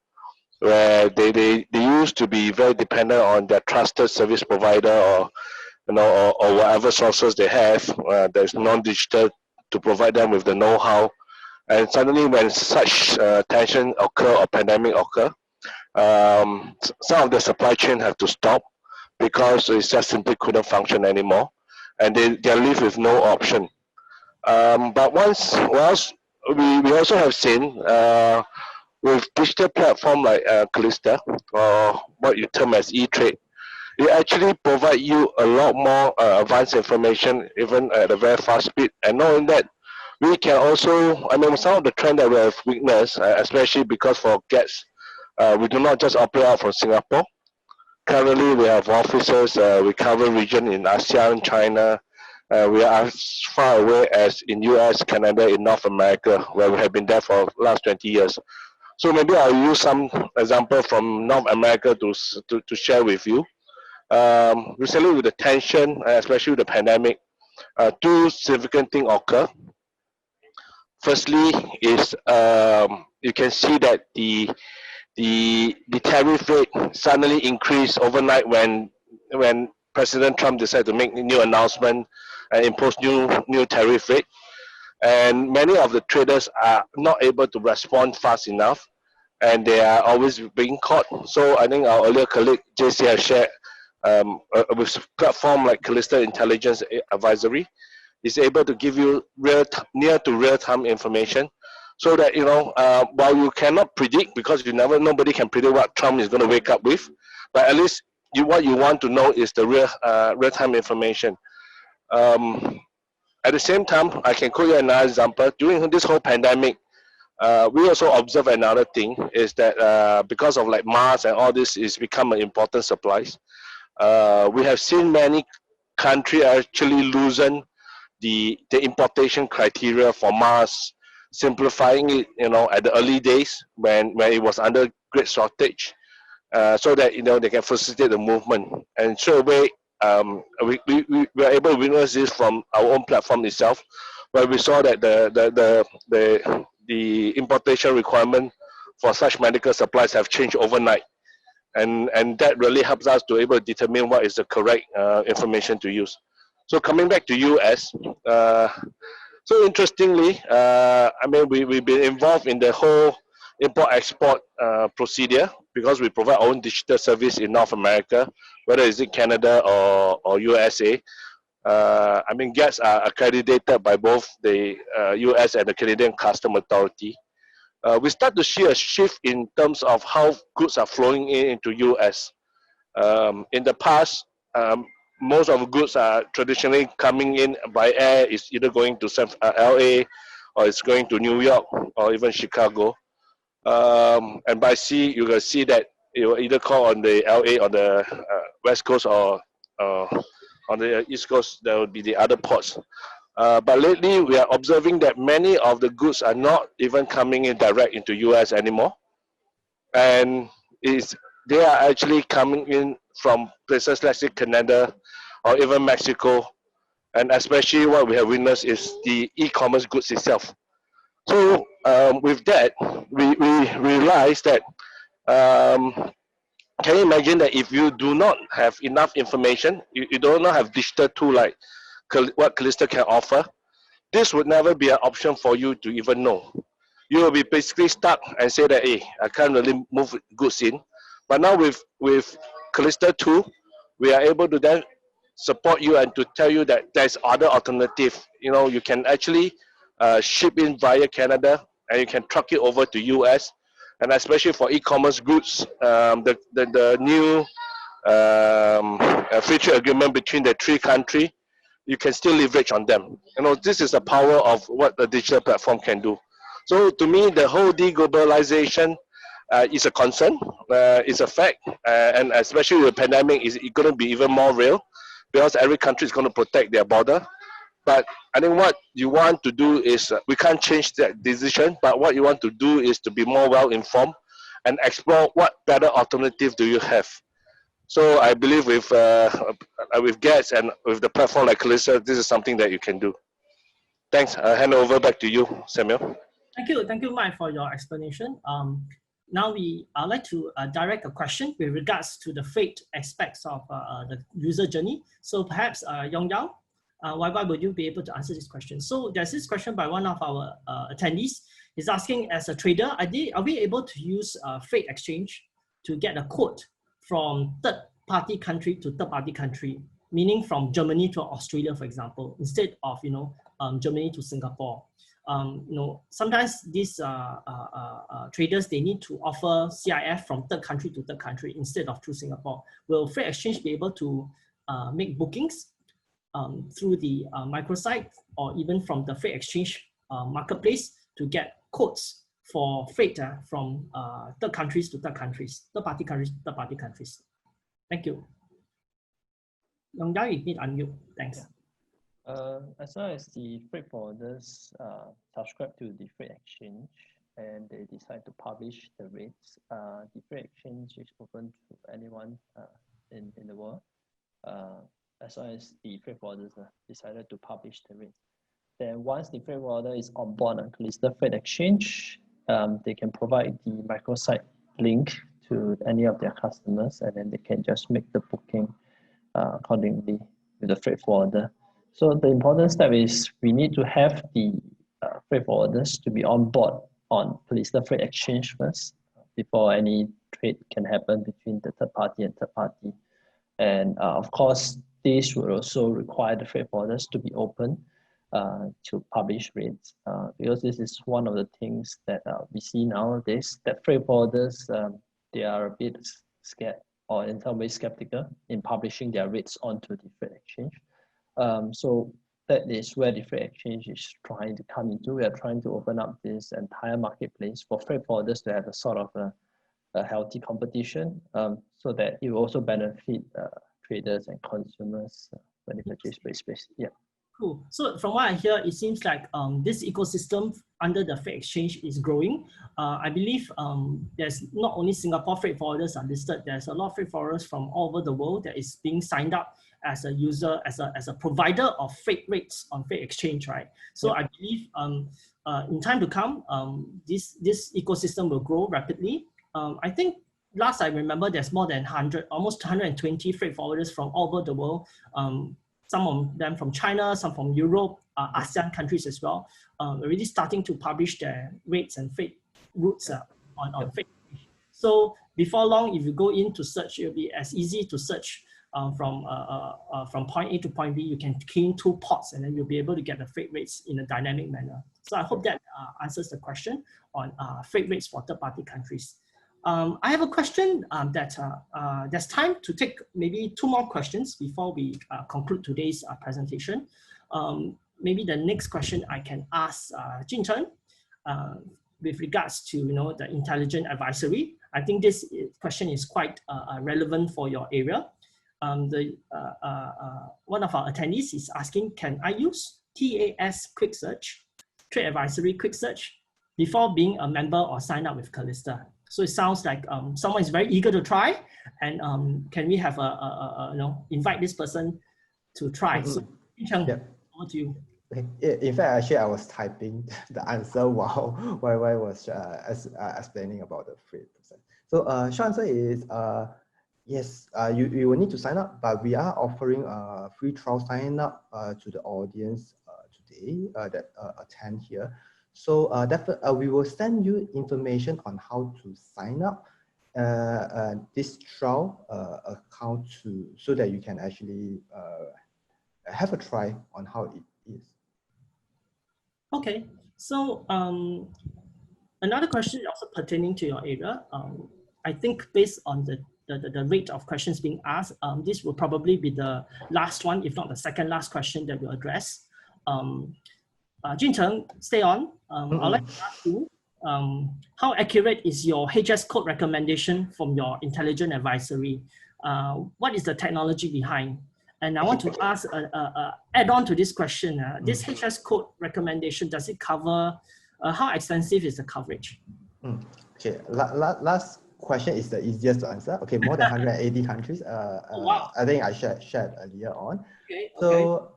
where they used to be very dependent on their trusted service provider or or whatever sources they have. There's non-digital to provide them with the know-how, and suddenly when such tension occur or pandemic occur, some of the supply chain have to stop because it just simply couldn't function anymore, and they're left with no option. But whilst we also have seen with digital platform like Calista, or what you term as e-trade, it actually provide you a lot more advanced information, even at a very fast speed. And knowing that, we can also, I mean, some of the trend that we have witnessed, especially because for GETS, we do not just operate out from Singapore. Currently, we have offices, we cover region in ASEAN, China. We are as far away as in US, Canada, in North America, where we have been there for the last 20 years. So maybe I'll use some example from North America to share with you. Recently with the tension, especially with the pandemic, two significant things occur. Firstly is you can see that the tariff rate suddenly increased overnight when President Trump decided to make a new announcement and impose new tariff rate. And many of the traders are not able to respond fast enough, and they are always being caught. So I think our earlier colleague JC has shared with a platform like Calista Intelligence Advisory is able to give you near to real-time information, so that while you cannot predict, because nobody can predict what Trump is going to wake up with, but at least what you want to know is the real-time information. At the same time, I can quote you another example. During this whole pandemic, we also observe another thing is that because of like masks and all this is become an important supplies. We have seen many countries actually loosen the importation criteria for masks, simplifying it, at the early days when it was under great shortage, so that they can facilitate the movement. And straight away, we were able to witness this from our own platform itself, where we saw that the importation requirement for such medical supplies have changed overnight, and that really helps us to able to determine what is the correct information to use. So coming back to US, so interestingly, I mean, we've been involved in the whole import-export procedure because we provide our own digital service in North America, whether it's in Canada or USA. I mean, GETS are accredited by both the US and the Canadian Customs Authority. We start to see a shift in terms of how goods are flowing into US. In the past, most of the goods are traditionally coming in by air. It's either going to LA, or it's going to New York, or even Chicago. And by sea, you can see that it will either call on the LA on the West Coast, or on the East Coast, there will be the other ports. But lately, we are observing that many of the goods are not even coming in direct into US anymore. And they are actually coming in from places like Canada or even Mexico. And especially what we have witnessed is the e-commerce goods itself. So with that, we realize that, can you imagine that if you do not have enough information, you do not have digital tool like what Calista can offer, this would never be an option for you to even know. You will be basically stuck and say that, hey, I can't really move goods in. But now with Calista 2, we are able to then support you and to tell you that there's other alternative. You know, you can actually ship in via Canada and you can truck it over to US. And especially for e-commerce goods, the new free trade agreement between the three countries, you can still leverage on them. You know, this is the power of what the digital platform can do. So to me, the whole deglobalization is a concern, it's a fact, and especially with the pandemic, is going to be even more real because every country is going to protect their border. But I think what you want to do is, we can't change that decision, but what you want to do is to be more well-informed and explore what better alternative do you have. So I believe with GETS and with the platform like Calista, this is something that you can do. Thanks. I'll hand over back to you, Samuel. Thank you, Mike, for your explanation. Now I'd like to direct a question with regards to the freight aspects of the user journey. So perhaps Yong Yao, why would you be able to answer this question? So there's this question by one of our attendees. He's asking, as a trader, are we able to use freight exchange to get a quote from third-party country to third-party country, meaning from Germany to Australia, for example, instead of Germany to Singapore? Sometimes these traders, they need to offer CIF from third country to third country instead of through Singapore. Will freight exchange be able to make bookings through the microsite or even from the freight exchange marketplace to get quotes for freight from third countries to third countries, third-party countries to third-party countries? Thank you. Yong Yao, you need unmute. Thanks. As long as the freight forwarders subscribe to the freight exchange and they decide to publish the rates, the freight exchange is open to anyone in the world, as long as the freight forwarders decided to publish the rates. Then once the freight forwarder is on board on Calista Freight Exchange, they can provide the microsite link to any of their customers, and then they can just make the booking accordingly with the freight forwarder. So the important step is we need to have the freight forwarders to be on board on Calista Freight Exchange first before any trade can happen between the third party and third party. And of course, this will also require the freight forwarders to be open to publish rates, because this is one of the things that we see nowadays, that freight forwarders, they are a bit scared or in some ways skeptical in publishing their rates onto the freight exchange. So that is where the freight exchange is trying to come into. We are trying to open up this entire marketplace for freight forwarders to have a sort of a healthy competition, so that it will also benefit traders and consumers when they purchase freight space. Yeah. Cool. So from what I hear, it seems like this ecosystem under the freight exchange is growing. I believe there's not only Singapore freight forwarders are listed, there's a lot of freight forwarders from all over the world that is being signed up as a user, as a provider of freight rates on freight exchange, right? So I believe in time to come, this ecosystem will grow rapidly. I think last I remember, there's more than 100, almost 120 freight forwarders from all over the world. Some of them from China, some from Europe, ASEAN countries as well, already starting to publish their rates and freight routes on freight. So before long, if you go in to search, it'll be as easy to search from point A to point B. You can key in 2 ports and then you'll be able to get the freight rates in a dynamic manner. So I hope that answers the question on freight rates for third-party countries. I have a question that there's time to take maybe 2 more questions before we conclude today's presentation. Maybe the next question I can ask Jin Chen with regards to the intelligent advisory. I think this question is quite relevant for your area. One of our attendees is asking, can I use TAS Quick Search, Trade Advisory Quick Search, before being a member or sign up with Calista? So it sounds like someone is very eager to try, and can we have invite this person to try? So, Cheng, over to you. In fact, actually, I was typing the answer while I was explaining about the free percent. So, short answer is yes. You will need to sign up, but we are offering a free trial sign up to the audience today that attend here. So we will send you information on how to sign up this trial account so that you can actually have a try on how it is. Okay, so another question also pertaining to your area. I think based on the rate of questions being asked, this will probably be the last one, if not the second last question that we'll address. Juncheng, stay on. I'd like to ask you, how accurate is your HS code recommendation from your intelligent advisory? What is the technology behind? And I want to ask, add on to this question, this HS code recommendation, does it cover, how extensive is the coverage? Okay, last question is the easiest to answer. Okay, more than 180 countries. Wow. I think I shared earlier on. Okay, so,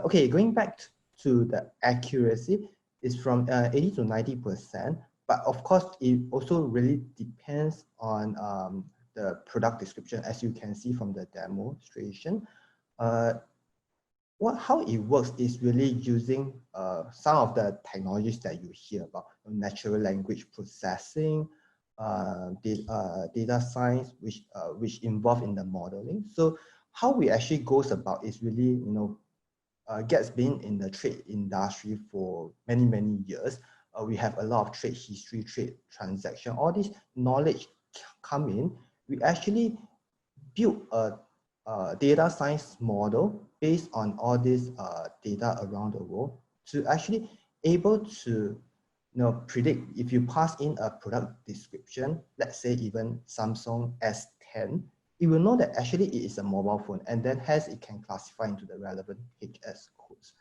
okay, going back to the accuracy is from 80 to 90%, but of course, it also really depends on the product description, as you can see from the demonstration. How it works is really using some of the technologies that you hear about, natural language processing, data science, which involve in the modeling. So how we actually goes about is really, gets been in the trade industry for many years. We have a lot of trade history, trade transaction, all this knowledge come in. We actually build a data science model based on all this data around the world to actually able to predict if you pass in a product description, let's say even Samsung S10, it will know that actually it is a mobile phone, and then hence it can classify into the relevant HS codes.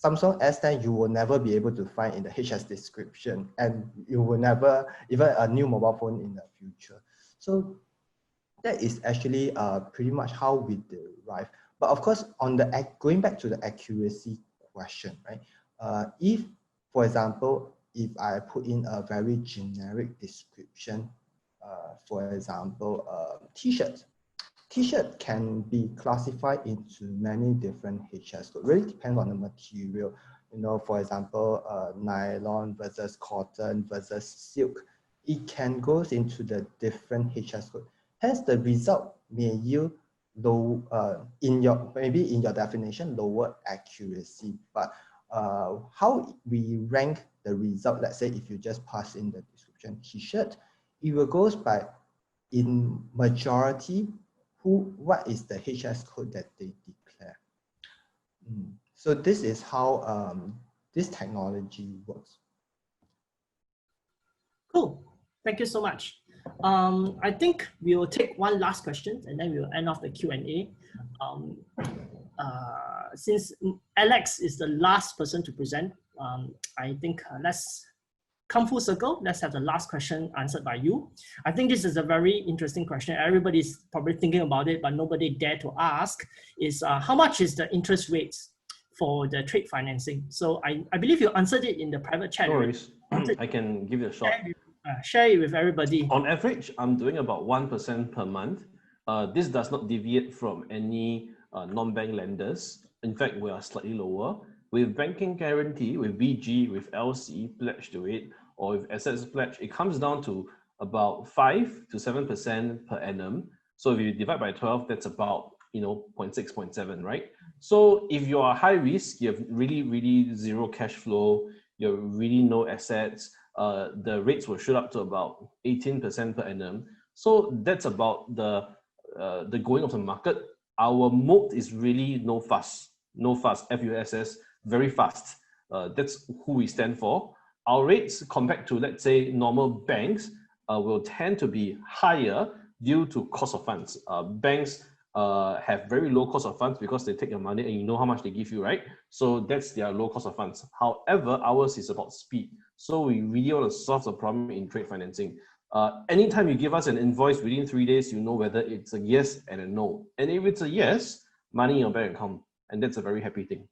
Samsung S10 you will never be able to find in the HS description, and you will never, even a new mobile phone in the future. So that is actually pretty much how we derive. But of course, on the going back to the accuracy question, right? If, for example, if I put in a very generic description, for example, t-shirt. T-shirt can be classified into many different HS codes. Really depends on the material. For example, nylon versus cotton versus silk. It can go into the different HS code. Hence, the result may yield low maybe in your definition lower accuracy. But how we rank the result? Let's say if you just pass in the description t-shirt, it will goes by in majority what is the HS code that they declare. So this is how this technology works. Cool. Thank you so much. I think we will take one last question and then we will end off the Q&A. Since Alex is the last person to present, I think let's come full circle. Let's have the last question answered by you. I think this is a very interesting question. Everybody's probably thinking about it, but nobody dare to ask is how much is the interest rates for the trade financing? So I believe you answered it in the private chat. No worries. I can give it a shot. Share it with everybody. On average, I'm doing about 1% per month. This does not deviate from any non-bank lenders. In fact, we are slightly lower. With banking guarantee, with BG, with LC pledged to it, or with assets pledge, it comes down to about 5 to 7% per annum. So if you divide by 12, that's about 0.6, 0.7, right? So if you are high risk, you have really zero cash flow, you have really no assets, the rates will shoot up to about 18% per annum. So that's about the going of the market. Our moat is really no fuss, FUSS, very fast. That's who we stand for. Our rates compared to, let's say, normal banks will tend to be higher due to cost of funds. Banks have very low cost of funds because they take your money and you know how much they give you, right? So that's their low cost of funds. However, ours is about speed. So we really want to solve the problem in trade financing. Anytime you give us an invoice within 3 days, you know whether it's a yes and a no. And if it's a yes, money in your bank account. And that's a very happy thing.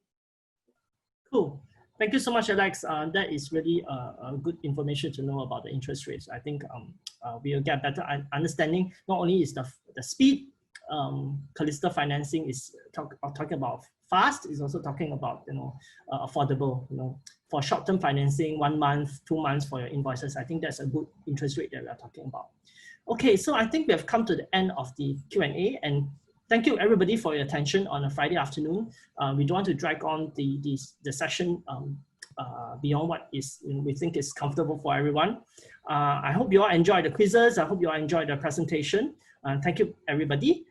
Cool. Thank you so much, Alex. That is really good information to know about the interest rates. I think we will get better understanding. Not only is the speed Calista financing is talking about fast, is also talking about, affordable, for short-term financing, 1 month, 2 months for your invoices. I think that's a good interest rate that we are talking about. Okay, so I think we have come to the end of the Q&A, and thank you everybody for your attention on a Friday afternoon. We don't want to drag on the session beyond what is we think is comfortable for everyone. I hope you all enjoyed the quizzes. I hope you all enjoyed the presentation. Thank you, everybody.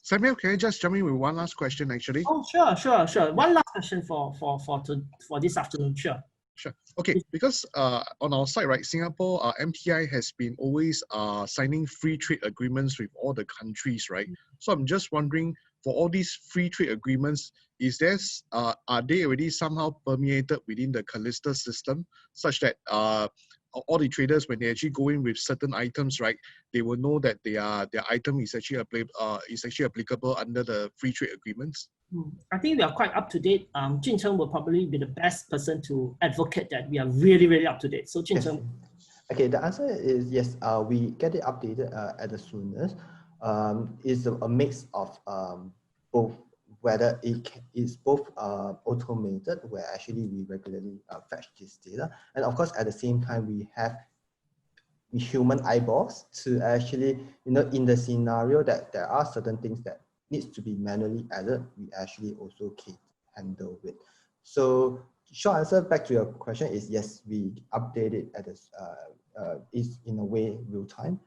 Samuel, can I just jump in with one last question, actually? Oh, sure. One last question for this afternoon, sure. Sure. Okay, because on our side, right, Singapore MTI has been always signing free trade agreements with all the countries, right? So I'm just wondering, for all these free trade agreements, are they already somehow permeated within the Calista system, such that all the traders, when they actually go in with certain items, right, they will know that their item is actually applicable under the free trade agreements? I think we are quite up to date. Jin Cheng will probably be the best person to advocate that we are really, really up to date. So Jin Cheng. Okay, the answer is yes. We get it updated at the soonest. It's a mix of both, whether it is both automated, where actually we regularly fetch this data, and of course at the same time we have human eyeballs to actually, in the scenario that there are certain things that needs to be manually added, we actually also can handle it. So short answer back to your question is yes, we update it at is in a way real time.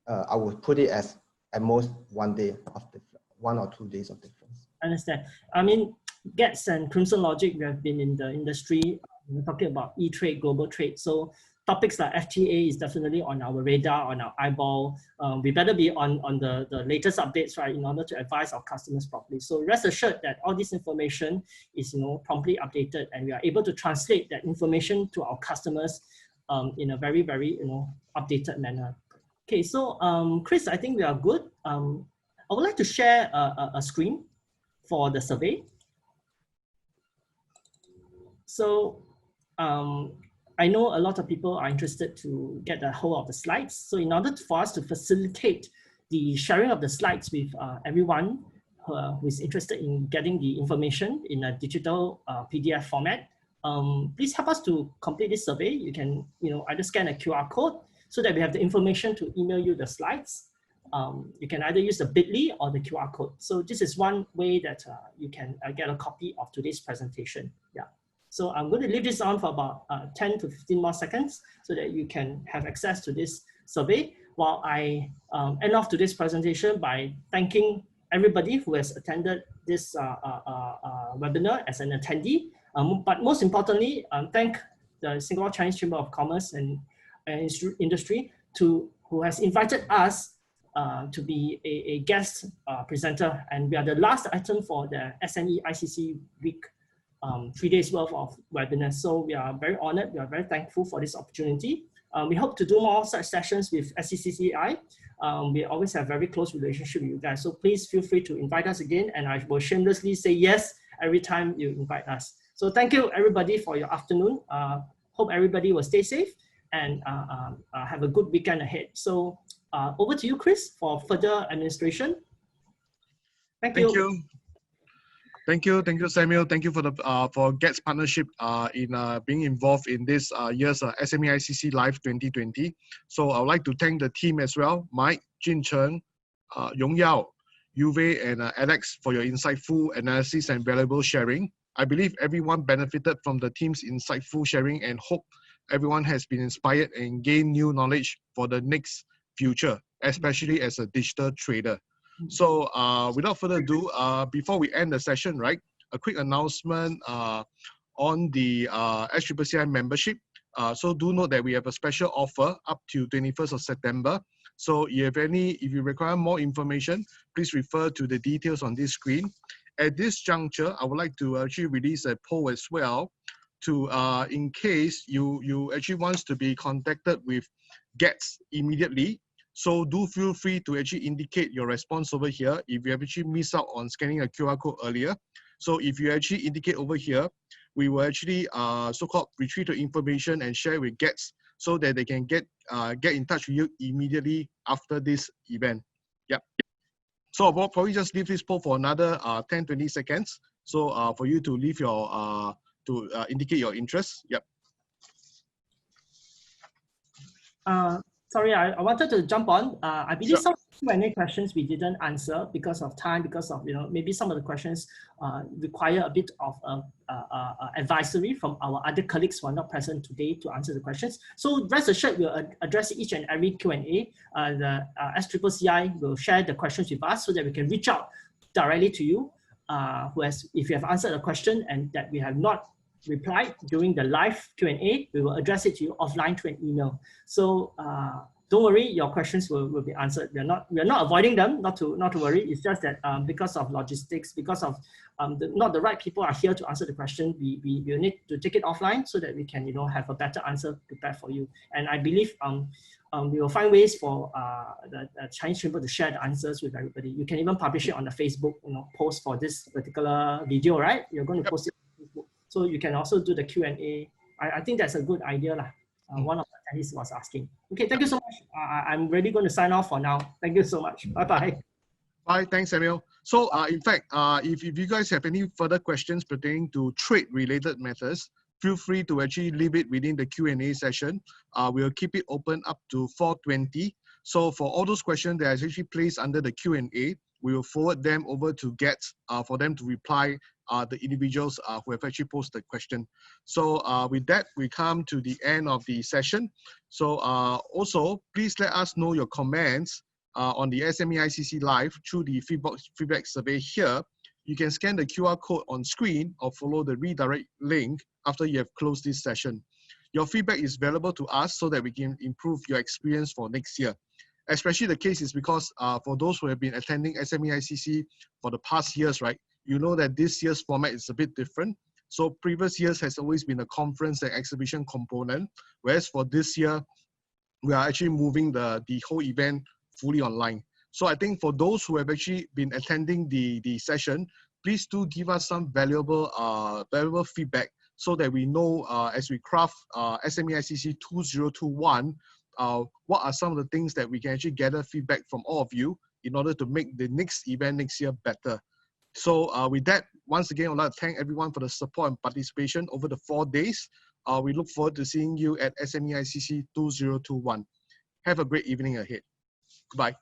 I would put it as at most 1 day of difference, 1 or 2 days of difference. I understand. I mean, Getz and Crimson Logic, we have been in the industry, we're talking about e-trade, global trade. So topics like FTA is definitely on our radar, on our eyeball. We better be on the latest updates, right, in order to advise our customers properly. So rest assured that all this information is, promptly updated, and we are able to translate that information to our customers in a very, very, updated manner. Okay, so Chris, I think we are good. I would like to share a screen for the survey. So I know a lot of people are interested to get a hold of the slides. So in order for us to facilitate the sharing of the slides with everyone who is interested in getting the information in a digital PDF format, please help us to complete this survey. You can either scan a QR code so that we have the information to email you the slides. You can either use the bit.ly or the QR code. So this is one way that you can get a copy of today's presentation. Yeah. So I'm going to leave this on for about 10 to 15 more seconds so that you can have access to this survey while I end off today's presentation by thanking everybody who has attended this webinar as an attendee. But most importantly, thank the Singapore Chinese Chamber of Commerce and Industry who has invited us to be a guest presenter. And we are the last item for the SMEICC week. 3 days worth of webinars. So we are very honored. We are very thankful for this opportunity. We hope to do more such sessions with SCCCI. We always have very close relationship with you guys. So please feel free to invite us again. And I will shamelessly say yes every time you invite us. So thank you everybody for your afternoon. Hope everybody will stay safe and have a good weekend ahead. So over to you, Chris, for further administration. Thank you. Thank you, Samuel. Thank you for Getz partnership in being involved in this year's SMEICC Live 2020. So I would like to thank the team as well, Mike, Jin Cheng, Yong Yao, Uwe, and Alex for your insightful analysis and valuable sharing. I believe everyone benefited from the team's insightful sharing and hope everyone has been inspired and gained new knowledge for the next future, especially as a digital trader. So without further ado, before we end the session, right, a quick announcement on the SCCCI membership. So do note that we have a special offer up to 21st of September. So if you require more information, please refer to the details on this screen. At this juncture, I would like to actually release a poll as well to in case you actually wants to be contacted with Getz immediately. So do feel free to actually indicate your response over here if you have actually missed out on scanning a QR code earlier. So if you actually indicate over here, we will actually so-called retrieve the information and share with Getz so that they can get in touch with you immediately after this event. Yeah. So I'll probably just leave this poll for another 10-20 seconds. So for you to leave your, indicate your interest. Yep. Sorry, I wanted to jump on. I believe Sure. some Q&A questions we didn't answer because of time, because of, maybe some of the questions require a bit of advisory from our other colleagues who are not present today to answer the questions. So rest assured, we'll address each and every Q&A. The SMEICC will share the questions with us so that we can reach out directly to you, if you have answered a question and that we have not replied during the live Q&A, we will address it to you offline through an email. So don't worry, your questions will be answered. We are not avoiding them, not to worry. It's just that because of logistics, because of not the right people are here to answer the question, we need to take it offline so that we can have a better answer prepared for you. And I believe we will find ways for the Chinese Chamber to share the answers with everybody. You can even publish it on the Facebook post for this particular video, right? You're going to post it on Facebook. So you can also do the Q&A. I think that's a good idea. One of the attendees was asking. Okay, thank you so much. I'm really going to sign off for now. Thank you so much. Bye-bye. Bye, thanks, Samuel. So in fact, if you guys have any further questions pertaining to trade-related matters, feel free to actually leave it within the Q&A session. We'll keep it open up to 4:20. So for all those questions that are actually placed under the Q&A, we will forward them over to GET for them to reply the individuals who have actually posted the question. So with that, we come to the end of the session. So also, please let us know your comments on the SMEICC Live through the feedback survey here. You can scan the QR code on screen or follow the redirect link after you have closed this session. Your feedback is valuable to us so that we can improve your experience for next year. Especially the case is because for those who have been attending SMEICC for the past years, right, you know that this year's format is a bit different. So previous years has always been a conference and exhibition component, whereas for this year, we are actually moving the whole event fully online. So I think for those who have actually been attending the session, please do give us some valuable feedback so that we know as we craft SMEICC 2021, what are some of the things that we can actually gather feedback from all of you in order to make the next event next year better. So with that, once again, I'd like to thank everyone for the support and participation over the 4 days. We look forward to seeing you at SMEICC 2021. Have a great evening ahead. Goodbye.